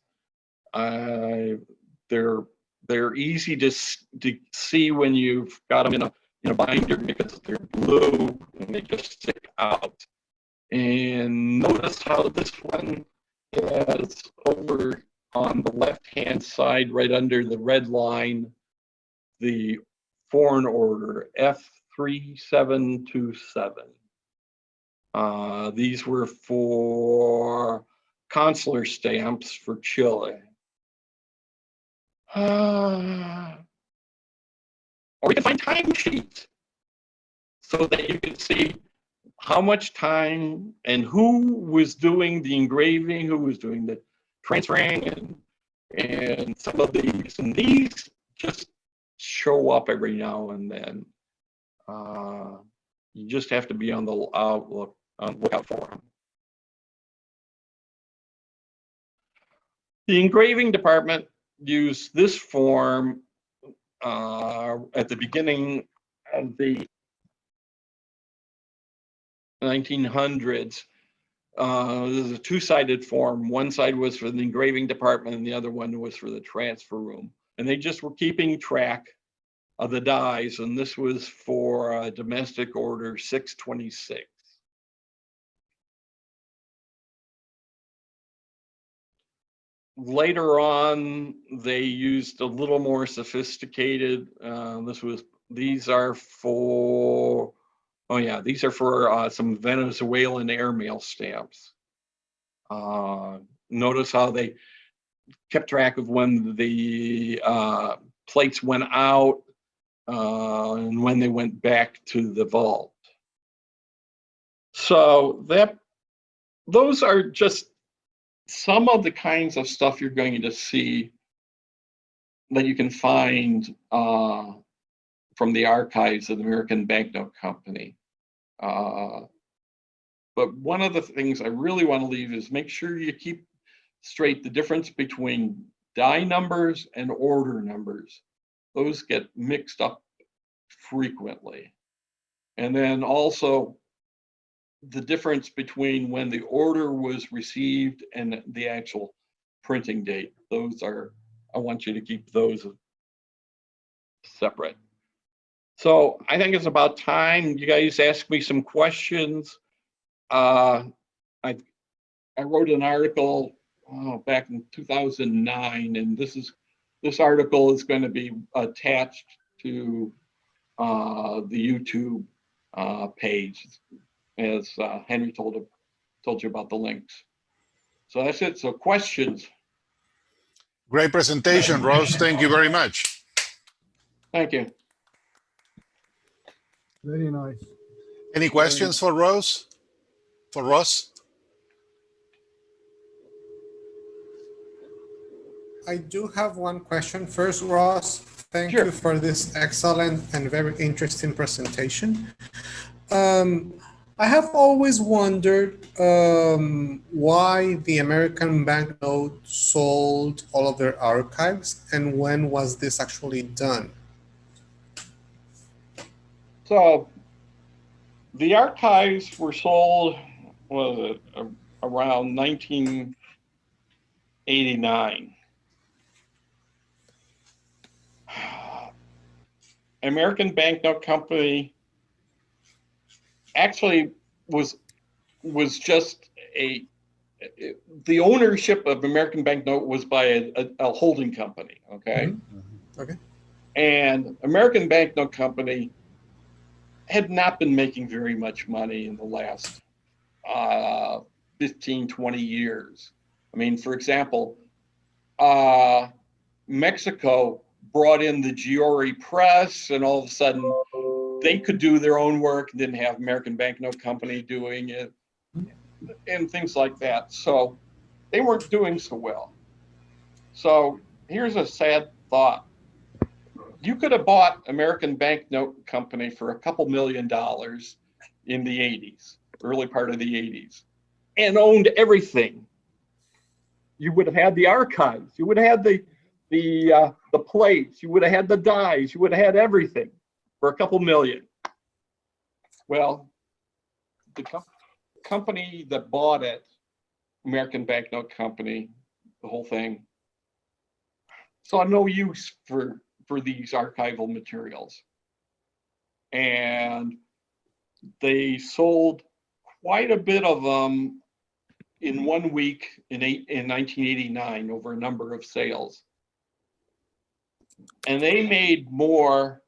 They're easy to see when you've got them in a binder because they're blue and they just stick out. And notice how this one has over on the left-hand side, right under the red line, the foreign order F3727. These were for consular stamps for Chile. Or we can find timesheets so that you can see how much time and who was doing the engraving, who was doing the transferring, and some of these. And these just show up every now and then. You just have to be on the lookout for them. The engraving department used this form at the beginning of the 1900s. This is a two-sided form. One side was for the engraving department and the other one was for the transfer room. And they just were keeping track of the dies, and this was for domestic order 626. Later on, they used a little more sophisticated. These are for, oh yeah, these are for some Venezuelan airmail stamps. Notice how they kept track of when the plates went out and when they went back to the vault. So those are just some of the kinds of stuff you're going to see that you can find from the archives of the American Banknote Company. But one of the things I really want to leave is make sure you keep straight the difference between die numbers and order numbers. Those get mixed up frequently. And then also the difference between when the order was received and the actual printing date. Those are, I want you to keep those separate. So I think it's about time you guys ask me some questions. I wrote an article back in 2009, and this article is going to be attached to the YouTube page, as Henry told you about the links. So that's it. So questions. Great presentation, Ross. Thank you very much. Thank you. Very nice. Any questions for Ross? For Ross? I do have one question. First, Ross, thank you for this excellent and very interesting presentation. I have always wondered why the American Banknote sold all of their archives, and when was this actually done? So the archives were sold, around 1989. American Banknote Company actually was just the ownership of American Banknote was by a holding company, okay? Mm-hmm. Okay. And American Banknote Company had not been making very much money in the last 15, 20 years. I mean, for example, Mexico brought in the Giori press, and all of a sudden they could do their own work and didn't have American Banknote Company doing it and things like that. So they weren't doing so well. So here's a sad thought. You could have bought American Banknote Company for a couple $1 million in the 80s, early part of the 80s, and owned everything. You would have had the archives. You would have had the plates. You would have had the dies. You would have had everything for a couple $1 million. Well, the company that bought it, American Banknote Company, the whole thing, saw no use for these archival materials. And they sold quite a bit of them in 1 week in 1989 over a number of sales. And they made more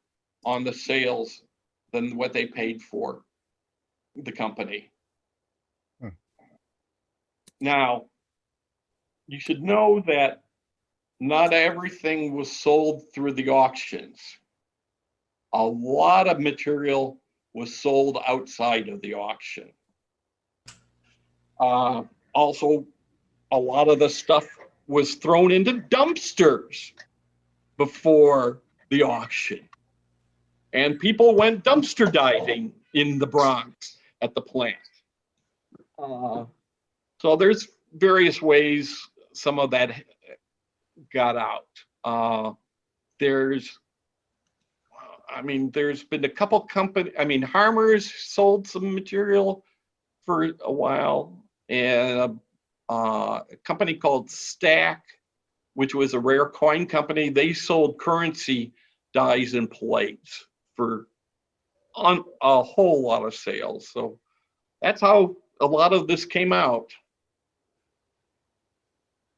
on the sales than what they paid for the company. Now, you should know that not everything was sold through the auctions. A lot of material was sold outside of the auction. Also, a lot of the stuff was thrown into dumpsters before the auction. And people went dumpster diving in the Bronx at the plant. So there's various ways some of that got out. There's been a couple companies, Harmer's sold some material for a while, and a company called Stack, which was a rare coin company, they sold currency dies and plates for a whole lot of sales. So that's how a lot of this came out.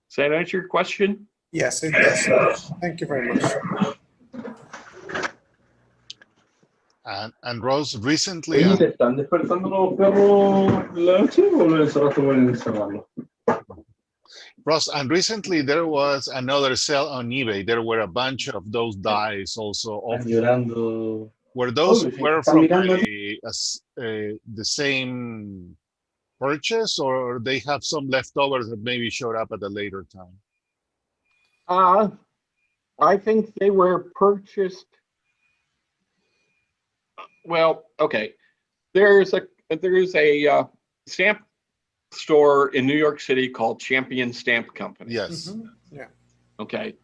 Does that answer your question? Yes, it does. Thank you very much. And Rose, recently, Oye, ¿te están despertando los perros la noche o lo encerraste por encerrarlo? Ross, and recently there was another sale on eBay. There were a bunch of those dies also. Están llorando. Were those Oh, sí, were están from mirando. the same purchase, or they have some leftovers that maybe showed up at a later time? I think they were purchased. Well, okay. There's a stamp store in New York City called Champion Stamp Company. Yes. Mhm. Yeah. Okay.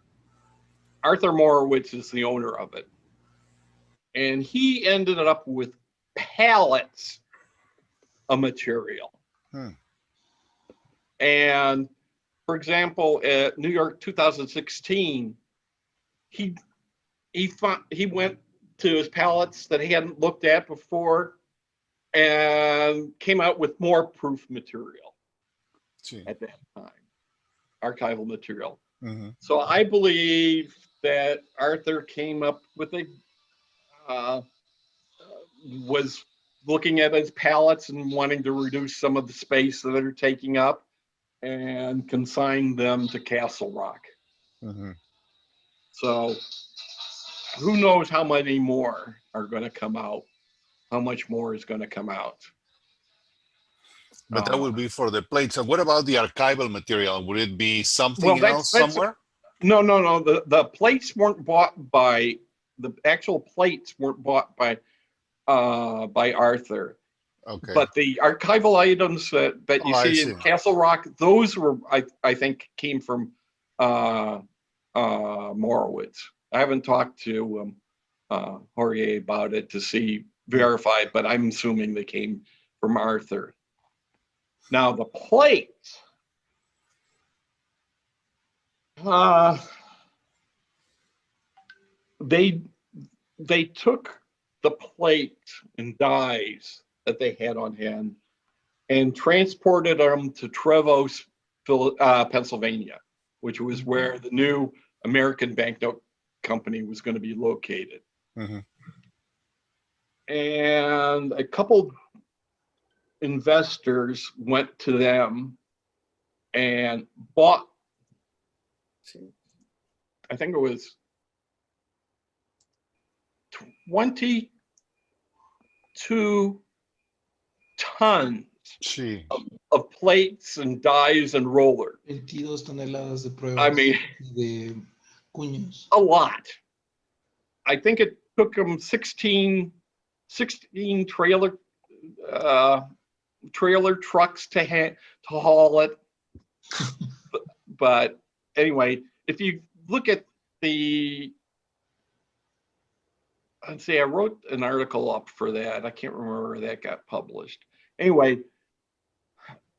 Arthur Morowitz is the owner of it. And he ended up with pallets of material. And for example, at New York 2016, he went to his pallets that he hadn't looked at before and came out with more proof material at that time, archival material. So I believe that Arthur came up with was looking at his pallets and wanting to reduce some of the space that they're taking up and consign them to Castle Rock. So who knows how many more are going to come out, how much more is going to come out. But that will be for the plates. And what about the archival material? Would it be something else somewhere? No. The plates weren't bought by, the actual plates weren't bought by Arthur. Okay. But the archival items that you see in Castle Rock, those were, I think, came from Morowitz. I haven't talked to Jorge about it to verify, but I'm assuming they came from Arthur. Now the plates, they took the plate and dies that they had on hand and transported them to Trevose, Pennsylvania, which was where the new American banknote company was going to be located. And a couple investors went to them and bought, I think it was 22 tons of plates and dies and rollers. 22 toneladas de pruebas. I mean, de cuños. A lot. I think it took them 16 trailer trucks to haul it. But anyway, if you look at let's see, I wrote an article up for that. I can't remember where that got published. Anyway,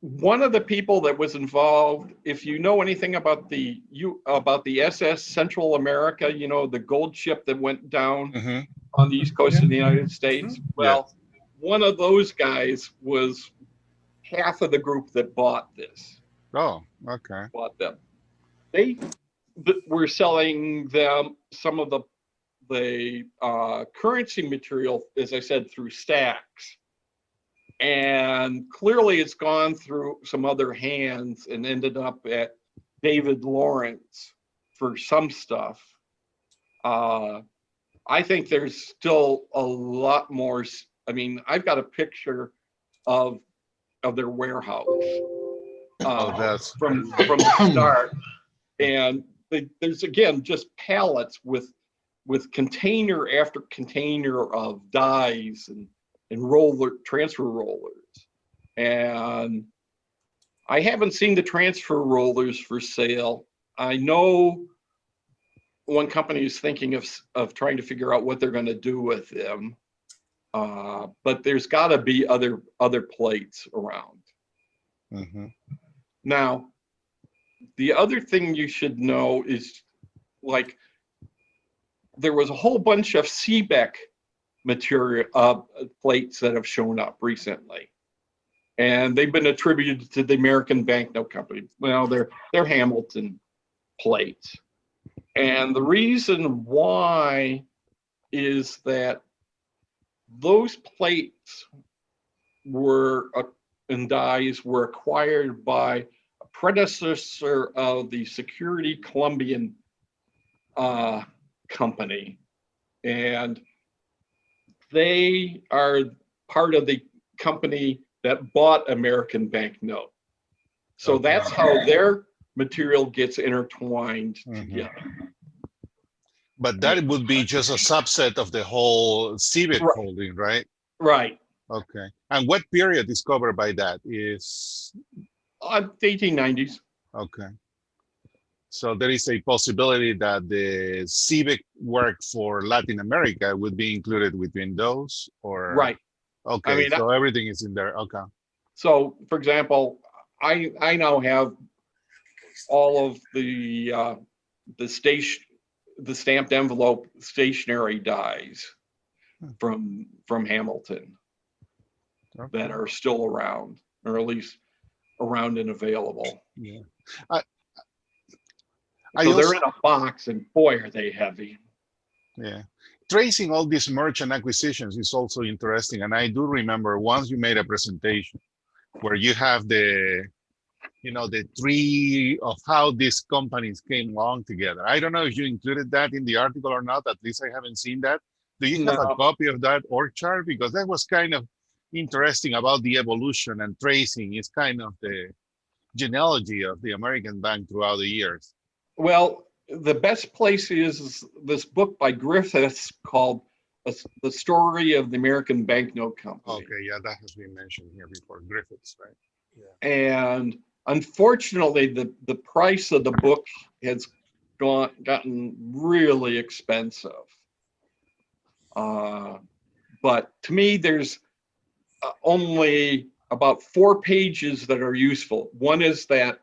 one of the people that was involved, if you know anything about the SS Central America, you know, the gold ship that went down on the East Coast of the United States. Well, one of those guys was half of the group that bought this. Oh, okay. Bought them. They were selling them some of the currency material, as I said, through Stacks. And clearly it's gone through some other hands and ended up at David Lawrence for some stuff. I think there's still a lot more. I mean, I've got a picture of their warehouse from the start. And there's again just pallets with container after container of dies and transfer rollers. And I haven't seen the transfer rollers for sale. I know one company is thinking of trying to figure out what they're going to do with them. But there's got to be other plates around. Mm-hmm. Now, the other thing you should know is, like, there was a whole bunch of CBEC material plates that have shown up recently, and they've been attributed to the American Banknote Company. Well, they're Hamilton plates, and the reason why is that those plates and dies were acquired by a predecessor of the Security Columbian company, and they are part of the company that bought American Banknote. So Okay. that's how their material gets intertwined together. But that would be just a subset of the whole civic Right. holding, right? Right. Okay. And what period is covered by that? Is The 1890s. okay. So there is a possibility that the civic work for Latin America would be included within those, or Right. Okay, I mean, so everything is in there. Okay. So, for example, I now have all of the stamped envelope stationery dies from Hamilton that are still around, or at least around and available. Yeah. So they're in a box, and boy, are they heavy. Yeah. Tracing all these merchant acquisitions is also interesting. And I do remember once you made a presentation where you have the tree of how these companies came along together. I don't know if you included that in the article or not. At least I haven't seen that. Do you have a copy of that org chart? Because that was kind of interesting about the evolution, and tracing is kind of the genealogy of the American bank throughout the years. Well, the best place is this book by Griffiths called The Story of the American Banknote Company. Okay, yeah, that has been mentioned here before, Griffiths, right? Yeah. And unfortunately, the price of the book has gotten really expensive. But to me, there's only about 4 pages that are useful. One is that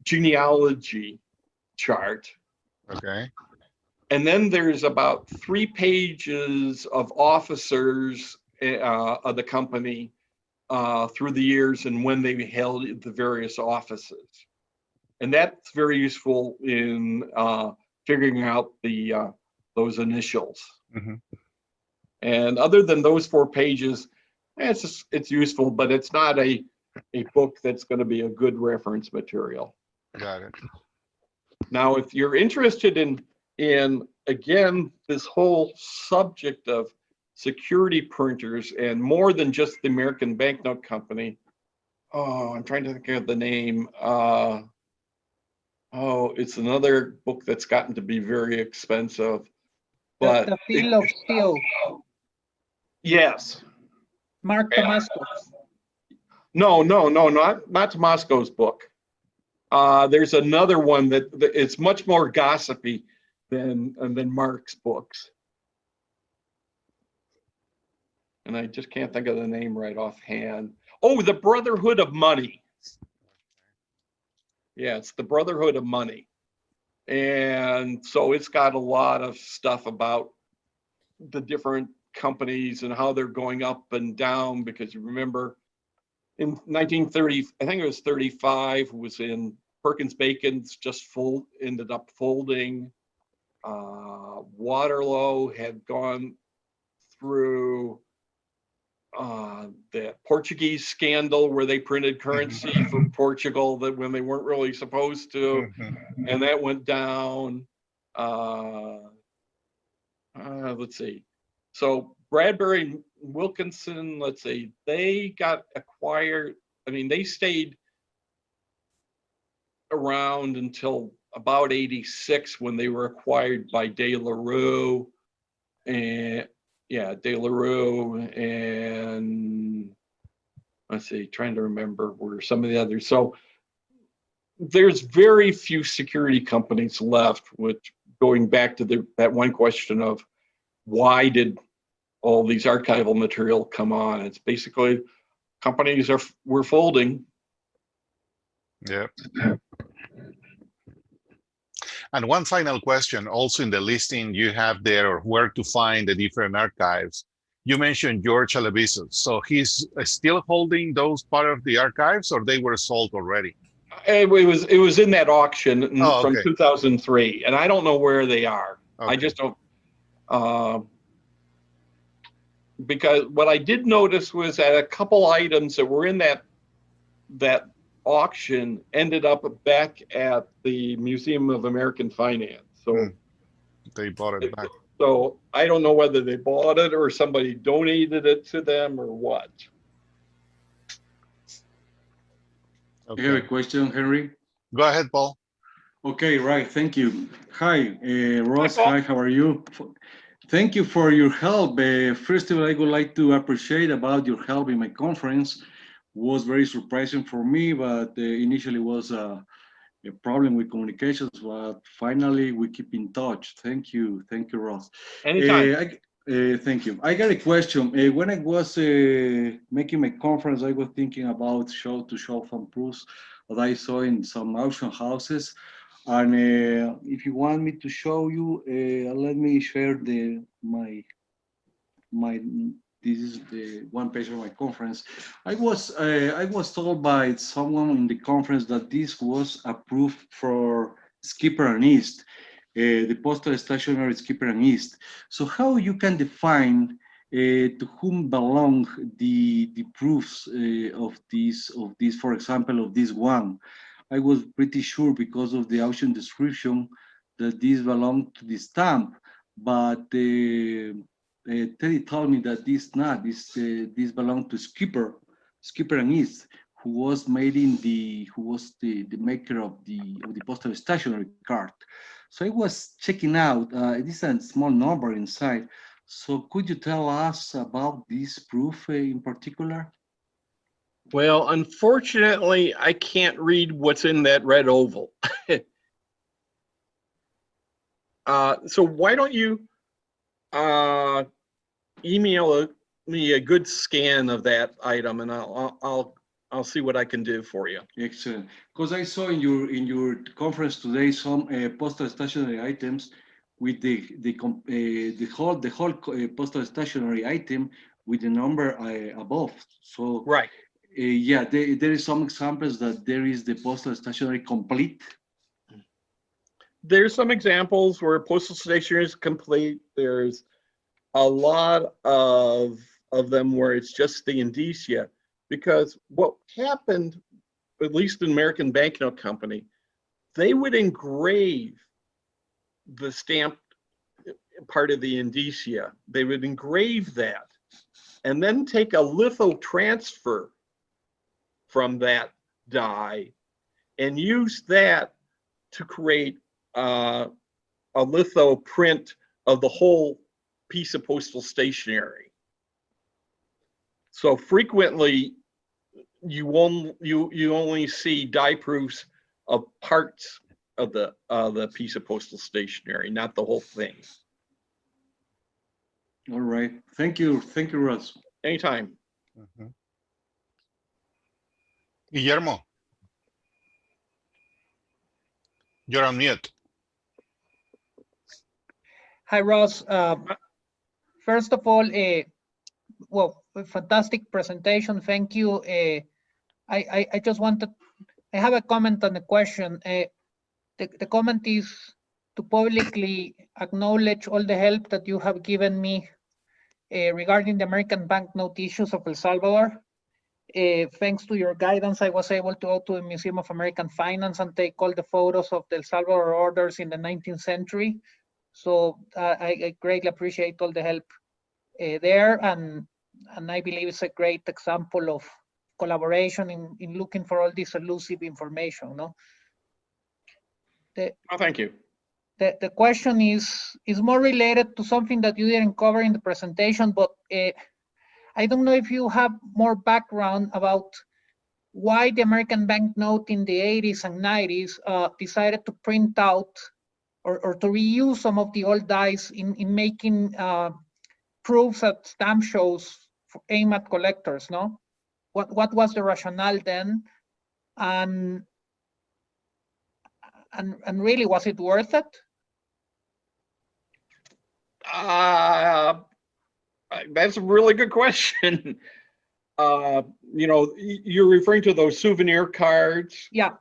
genealogy chart. Okay. And then there's about 3 pages of officers of the company through the years and when they held the various offices. And that's very useful in figuring out those initials. Mm-hmm. And other than those 4 pages, it's useful, but it's not a book that's going to be a good reference material. Got it. Now, if you're interested in again, this whole subject of security printers, and more than just the American Banknote Company, I'm trying to think of the name. It's another book that's gotten to be very expensive. But the Field of Steel, yes. Mark Tomasco. No, not Tomasco's book. There's another one that it's much more gossipy than Mark's books. And I just can't think of the name right offhand. Oh, The Brotherhood of Money. Yeah, it's The Brotherhood of Money. And so it's got a lot of stuff about the different companies and how they're going up and down, because you remember in 1930, I think it was 35, was in Perkins Bacon's just ended up folding. Waterloo had gone through the Portuguese scandal where they printed currency for Portugal that when they weren't really supposed to, and that went down. Let's see. So Bradbury Wilkinson, let's see, they got acquired. I mean, they stayed around until about 86 when they were acquired by De La Rue. And yeah, De La Rue and let's see, trying to remember where some of the others. So there's very few security companies left, which going back to that one question of why did all these archival material come on? It's basically companies were folding. Yeah. And one final question, also in the listing you have there, or where to find the different archives. You mentioned George Alevisos. So he's still holding those part of the archives, or they were sold already? It was in that auction from okay. 2003, and I don't know where they are. Okay. I just don't. Because what I did notice was that a couple items that were in that auction ended up back at the Museum of American Finance. So they bought it back. So I don't know whether they bought it or somebody donated it to them or what. Okay. I have a question, Henry. Go ahead, Paul. Okay, right. Thank you. Hi, Ross. Paul. Hi, how are you? Thank you for your help. First of all, I would like to appreciate about your help in my conference. Was very surprising for me, but initially was a problem with communications, but finally we keep in touch. Thank you, Ross. Anytime. Thank you. I got a question. When I was making my conference, I was thinking about show some proofs that I saw in some auction houses. And if you want me to show you, let me share my this is the one page of my conference. I was told by someone in the conference that this was approved for Skipper and East, the postal stationery Skipper and East. So how you can define to whom belong the proofs of this, for example, of this one? I was pretty sure because of the auction description that this belonged to the stamp, but Teddy told me that this belonged to Skipper and East, who was the maker of the postal stationery card. So I was checking out. This is a small number inside. So could you tell us about this proof in particular? Well, unfortunately, I can't read what's in that red oval. So why don't you email me a good scan of that item, and I'll see what I can do for you. Excellent. Because I saw in your conference today some postal stationery items with the whole postal stationery item with the number above. So right. Yeah, there is some examples that there is the postal stationery complete. There's some examples where postal stationery is complete. There's a lot of them where it's just the indicia, because what happened, at least in American Banknote Company, they would engrave the stamped part of the indicia. They would engrave that and then take a litho transfer from that die and use that to create a litho print of the whole piece of postal stationery. So frequently, you only see die proofs of parts of the piece of postal stationery, not the whole thing. All right, thank you, Russ. Anytime. Guillermo, you're on mute. Hi, Ross. First of all, well, fantastic presentation. Thank you. I just wanted, I have a comment on the question. The comment is to publicly acknowledge all the help that you have given me regarding the American banknote issues of El Salvador. Thanks to your guidance, I was able to go to the Museum of American Finance and take all the photos of the El Salvador orders in the 19th century. So I greatly appreciate all the help there, and I believe it's a great example of collaboration in looking for all this elusive information. No. Oh, thank you. The question is more related to something that you didn't cover in the presentation, but I don't know if you have more background about why the American banknote in the 80s and 90s decided to print out or to reuse some of the old dies in making proofs at stamp shows aimed at collectors, no? What was the rationale then? And really, was it worth it? That's a really good question. You know, you're referring to those souvenir cards. Yeah,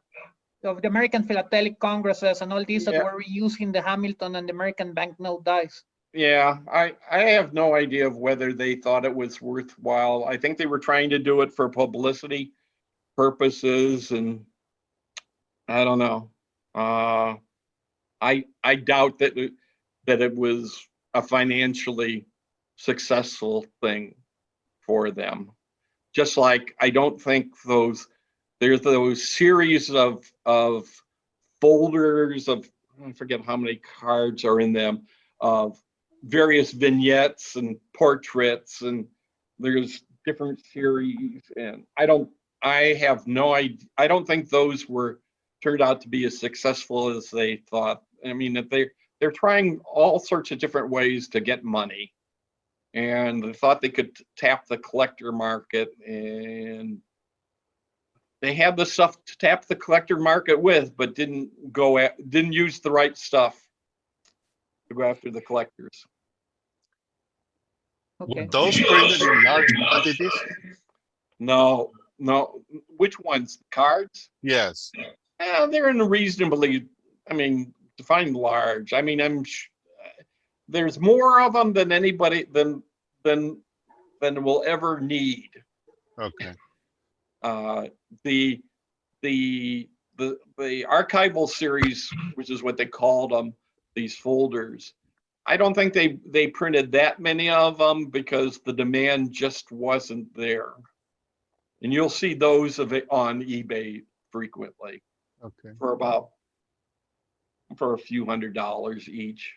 of the American Philatelic Congresses and all these that Yeah. were reusing the Hamilton and the American banknote dies. Yeah, I have no idea of whether they thought it was worthwhile. I think they were trying to do it for publicity purposes, and I don't know. I doubt that it was a financially successful thing for them. Just like I don't think there's those series of folders of, I forget how many cards are in them, of various vignettes and portraits, and there's different series, and I have no idea. I don't think those turned out to be as successful as they thought. I mean, that they're trying all sorts of different ways to get money, and they thought they could tap the collector market, and they had the stuff to tap the collector market with, but didn't use the right stuff to go after the collectors. Okay. Were those printed in large quantities? No. Which ones? Cards? Yes. They're in a reasonably, I mean, define large. I mean, there's more of them than anybody than we'll ever need. Okay. The archival series, which is what they called them, these folders, I don't think they printed that many of them because the demand just wasn't there. And you'll see those on eBay frequently. Okay. For a few $100s each.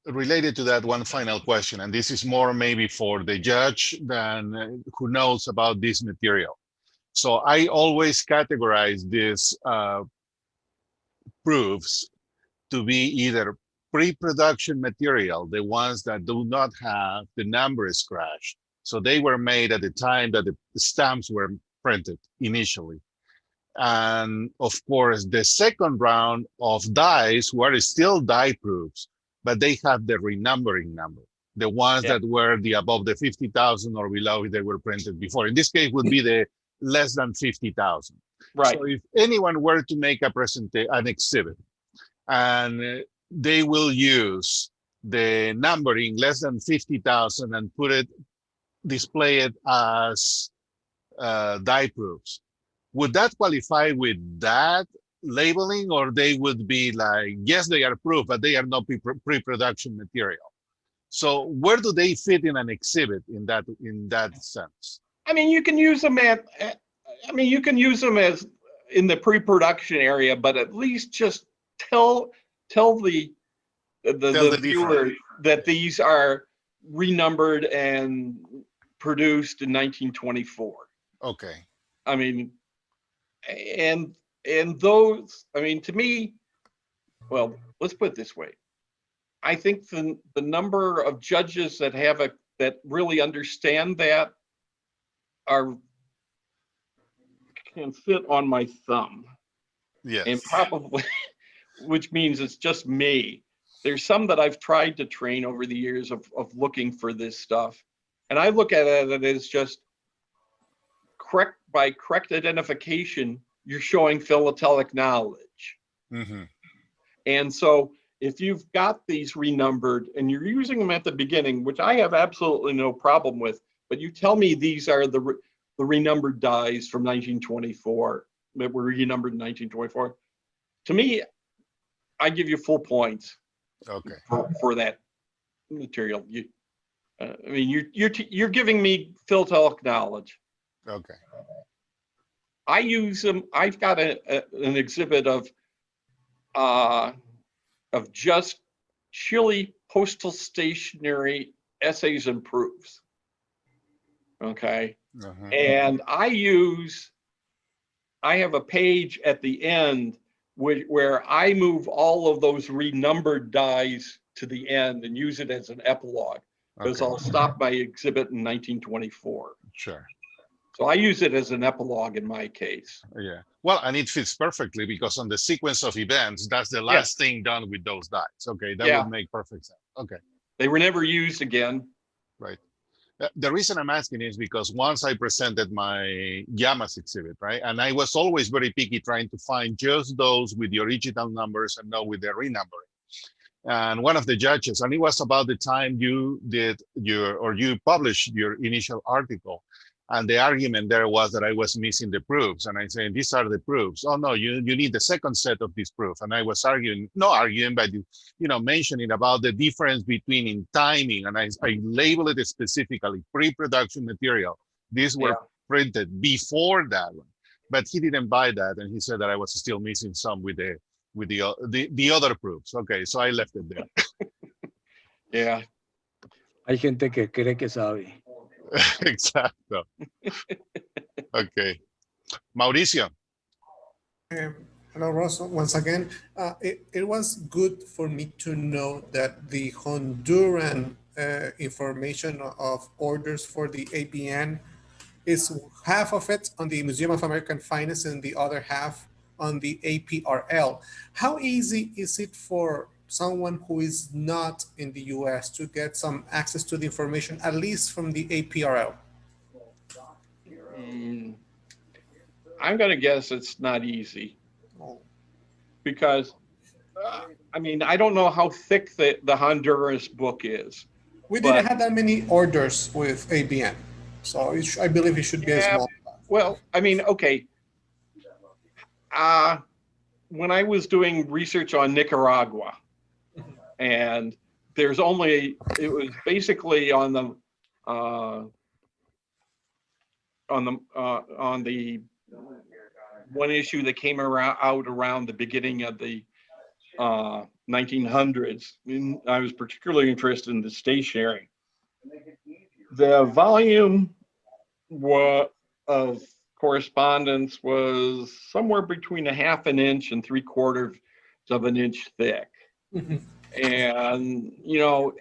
Related to that, one final question, and this is more maybe for the judge than who knows about this material. So I always categorize these proofs to be either pre-production material, the ones that do not have the number scratched. So they were made at the time that the stamps were printed initially. And of course, the second round of dies were still die proofs, but they have the renumbering number. The ones that were above the 50,000 or below, they were printed before. In this case, would be the less than 50,000. Right. So if anyone were to make an exhibit, and they will use the numbering less than 50,000 and display it as die proofs, would that qualify with that labeling, or they would be like, yes, they are proof, but they are not pre-production material? So where do they fit in an exhibit in that sense? I mean, you can use them as in the pre-production area, but at least just tell the viewer that these are renumbered and produced in 1924. Okay. I mean, and those, I mean, to me, well, let's put it this way. I think the number of judges that really understand that can fit on my thumb. Yes. And probably, which means it's just me. There's some that I've tried to train over the years of looking for this stuff. And I look at it as just by correct identification, you're showing philatelic knowledge. Mm-hmm. And so if you've got these renumbered and you're using them at the beginning, which I have absolutely no problem with, but you tell me these are the renumbered dies from 1924 that were renumbered in 1924. To me, I give you full points. Okay. For that material. I mean, you're giving me philatelic knowledge. Okay. I use them. I've got an exhibit of just Chile postal stationery essays and proofs. Okay. And I have a page at the end where I move all of those renumbered dies to the end and use it as an epilogue, because I'll stop my exhibit in 1924. Sure. So I use it as an epilogue in my case. Yeah. Well, and it fits perfectly because on the sequence of events, that's the last thing done with those dies. Okay, that would make perfect sense. Okay. They were never used again. Right. The reason I'm asking is because once I presented my Llamas exhibit, right? And I was always very picky trying to find just those with the original numbers and not with the renumbering. And one of the judges, and it was about the time you published your initial article. And the argument there was that I was missing the proofs. And I said, these are the proofs. Oh no, you need the second set of these proofs. And I was but mentioning about the difference between in timing. And I labeled it specifically pre-production material. These were printed before that one. But he didn't buy that. And he said that I was still missing some with the other proofs. Okay, so I left it there. Yeah. Hay gente que cree que sabe. Exacto. Okay. Mauricio. Hello, Ross. Once again, it was good for me to know that the Honduran information of orders for the ABN is half of it on the Museum of American Finance and the other half on the APRL. How easy is it for someone who is not in the US to get some access to the information, at least from the APRL? I'm going to guess it's not easy. Because, I don't know how thick the Honduras book is. We didn't have that many orders with ABN, so I believe it should be a small. Well, okay. When I was doing research on Nicaragua, and it was basically on the one issue that came out around the beginning of the 1900s. I was particularly interested in the stationery. The volume of correspondence was somewhere between 1/2 inch and 3/4 of an inch thick. And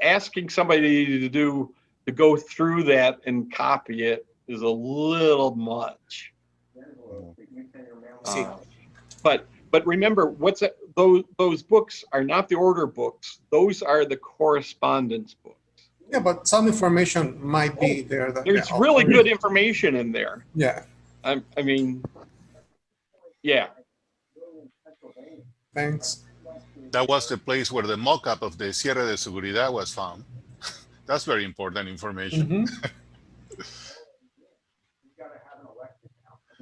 asking somebody to go through that and copy it is a little much. But remember, those books are not the order books. Those are the correspondence books. Yeah, but some information might be there. There's really good information in there. Yeah. Yeah. Thanks. That was the place where the mock-up of the Cierre de Seguridad was found. That's very important information.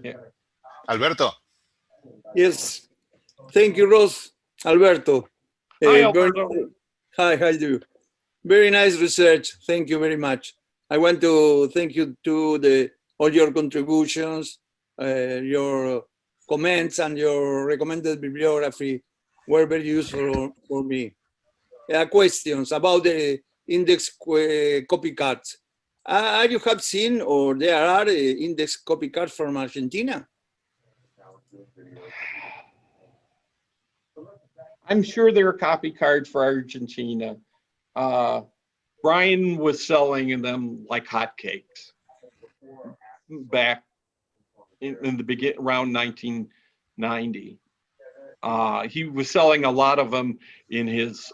Yeah. Alberto. Yes. Thank you, Ross. Alberto. Hi, Alberto. Hi, how do you? Very nice research. Thank you very much. I want to thank you to all your contributions, your comments, and your recommended bibliography were very useful for me. Questions about the index copy cards. You have seen, or there are index copy cards from Argentina? I'm sure there are copy cards for Argentina. Brian was selling them like hotcakes back in the beginning, around 1990. He was selling a lot of them in his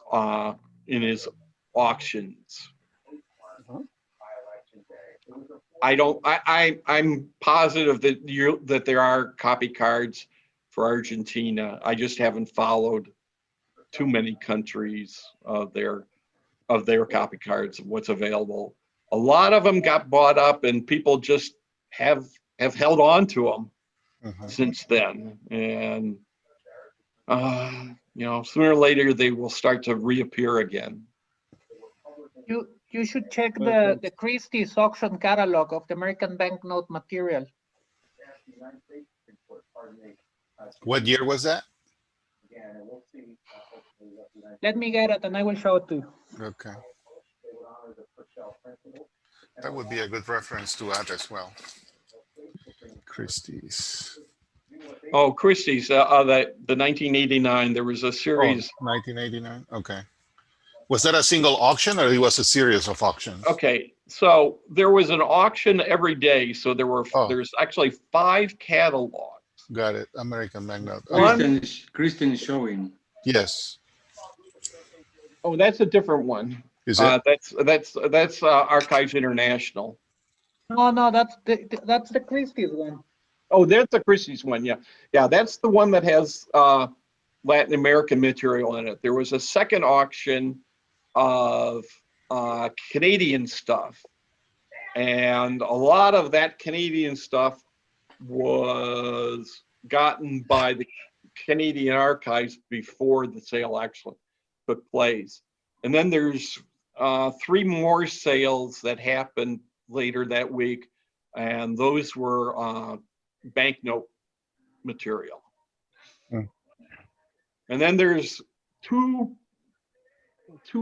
auctions. I'm positive that there are copy cards for Argentina. I just haven't followed too many countries of their copy cards, what's available. A lot of them got bought up, and people just have held on to them since then. And sooner or later they will start to reappear again. You should check the Christie's auction catalog of the American banknote material. What year was that? Let me get it and I will show it to you. Okay. That would be a good reference to add as well. Christie's. Oh, Christie's, the 1989, there was a series. 1989, okay. Was that a single auction or it was a series of auctions? Okay, so there was an auction every day. So Oh. there's actually 5 catalogs. Got it, American Magnet. Christian showing. Yes. Oh, that's a different one. Is it? That's Archives International. No, that's the Christie's one. Oh, that's the Christie's one. Yeah, yeah, that's the one that has Latin American material in it. There was a second auction of Canadian stuff, and a lot of that Canadian stuff was gotten by the Canadian archives before the sale actually took place. And then there's 3 more sales that happened later that week, and those were banknote material. Hmm. And then there's two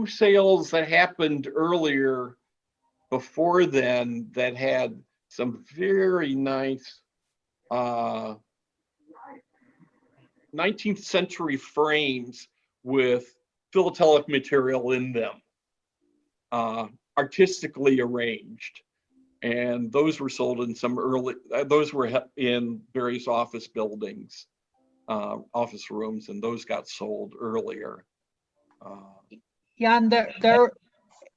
sales that happened earlier before then that had some very nice 19th century frames with philatelic material in them, artistically arranged. And those were sold in some early, those were in various office buildings, office rooms, and those got sold earlier. Yeah, and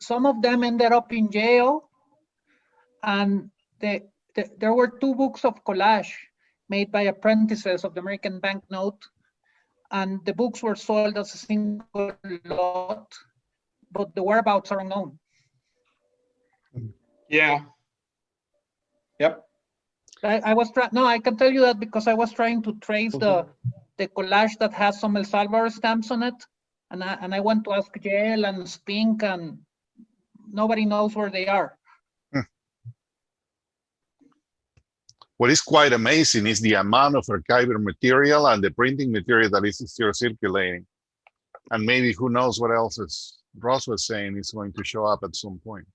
some of them ended up in jail, and there were 2 books of collage made by apprentices of the American banknote, and the books were sold as a single lot, but the whereabouts are unknown. Yeah. Yep. I can tell you that because I was trying to trace the collage that has some El Salvador stamps on it, and I went to ask JL and Spink, and nobody knows where they are. What is quite amazing is the amount of archival material and the printing material that is still circulating. And maybe who knows what else, as Ross was saying, is going to show up at some point.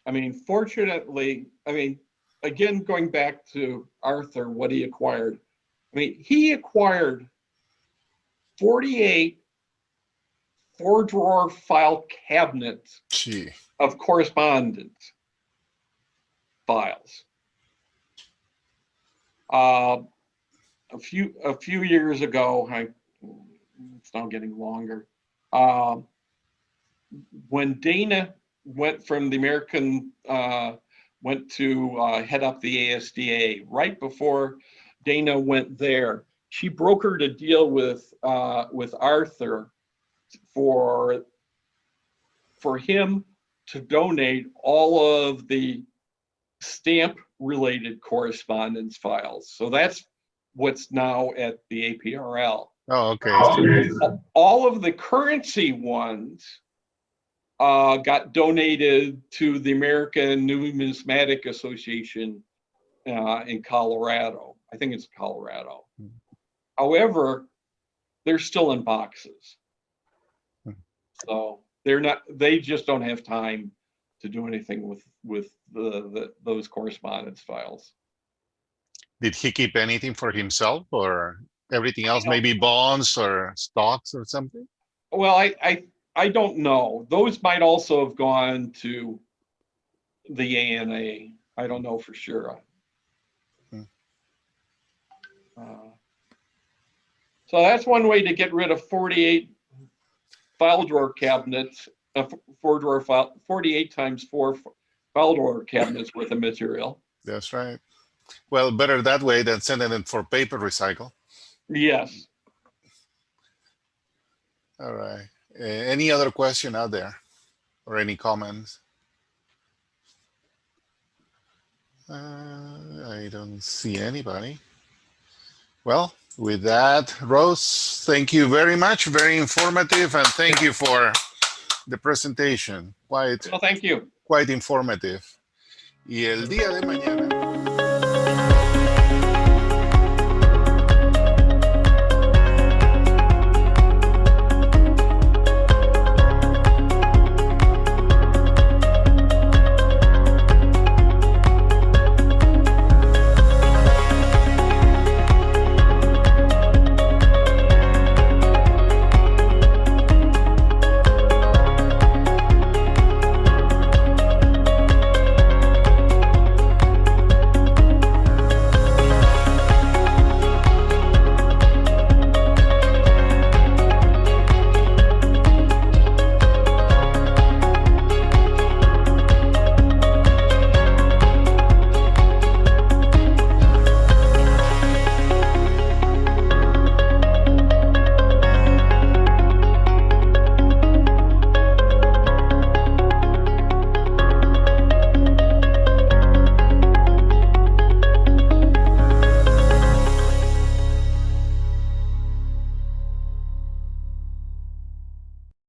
I mean, fortunately, again, going back to Arthur, what he acquired. I mean, he acquired 48 4-drawer file cabinets of correspondence files. A few years ago, it's now getting longer. When Dana went from the American, went to head up the ASDA, right before Dana went there, she brokered a deal with Arthur for him to donate all of the stamp related correspondence files. So that's what's now at the APRL. Oh, okay. All of the currency ones got donated to the American Numismatic Association in Colorado. I think it's Colorado. However, they're still in boxes. So they just don't have time to do anything with those correspondence files. Did he keep anything for himself, or everything else, maybe bonds or stocks or something? Well, I don't know. Those might also have gone to the ANA. I don't know for sure. So that's one way to get rid of 48 file drawer cabinets, 48 times 4 file drawer cabinets worth of material. That's right. Well, better that way than sending it for paper recycle. Yes. All right. Any other question out there, or any comments? I don't see anybody. Well, with that, Rose, thank you very much. Very informative, and thank you for the presentation. Well, thank you. Quite informative. Y el día de mañana.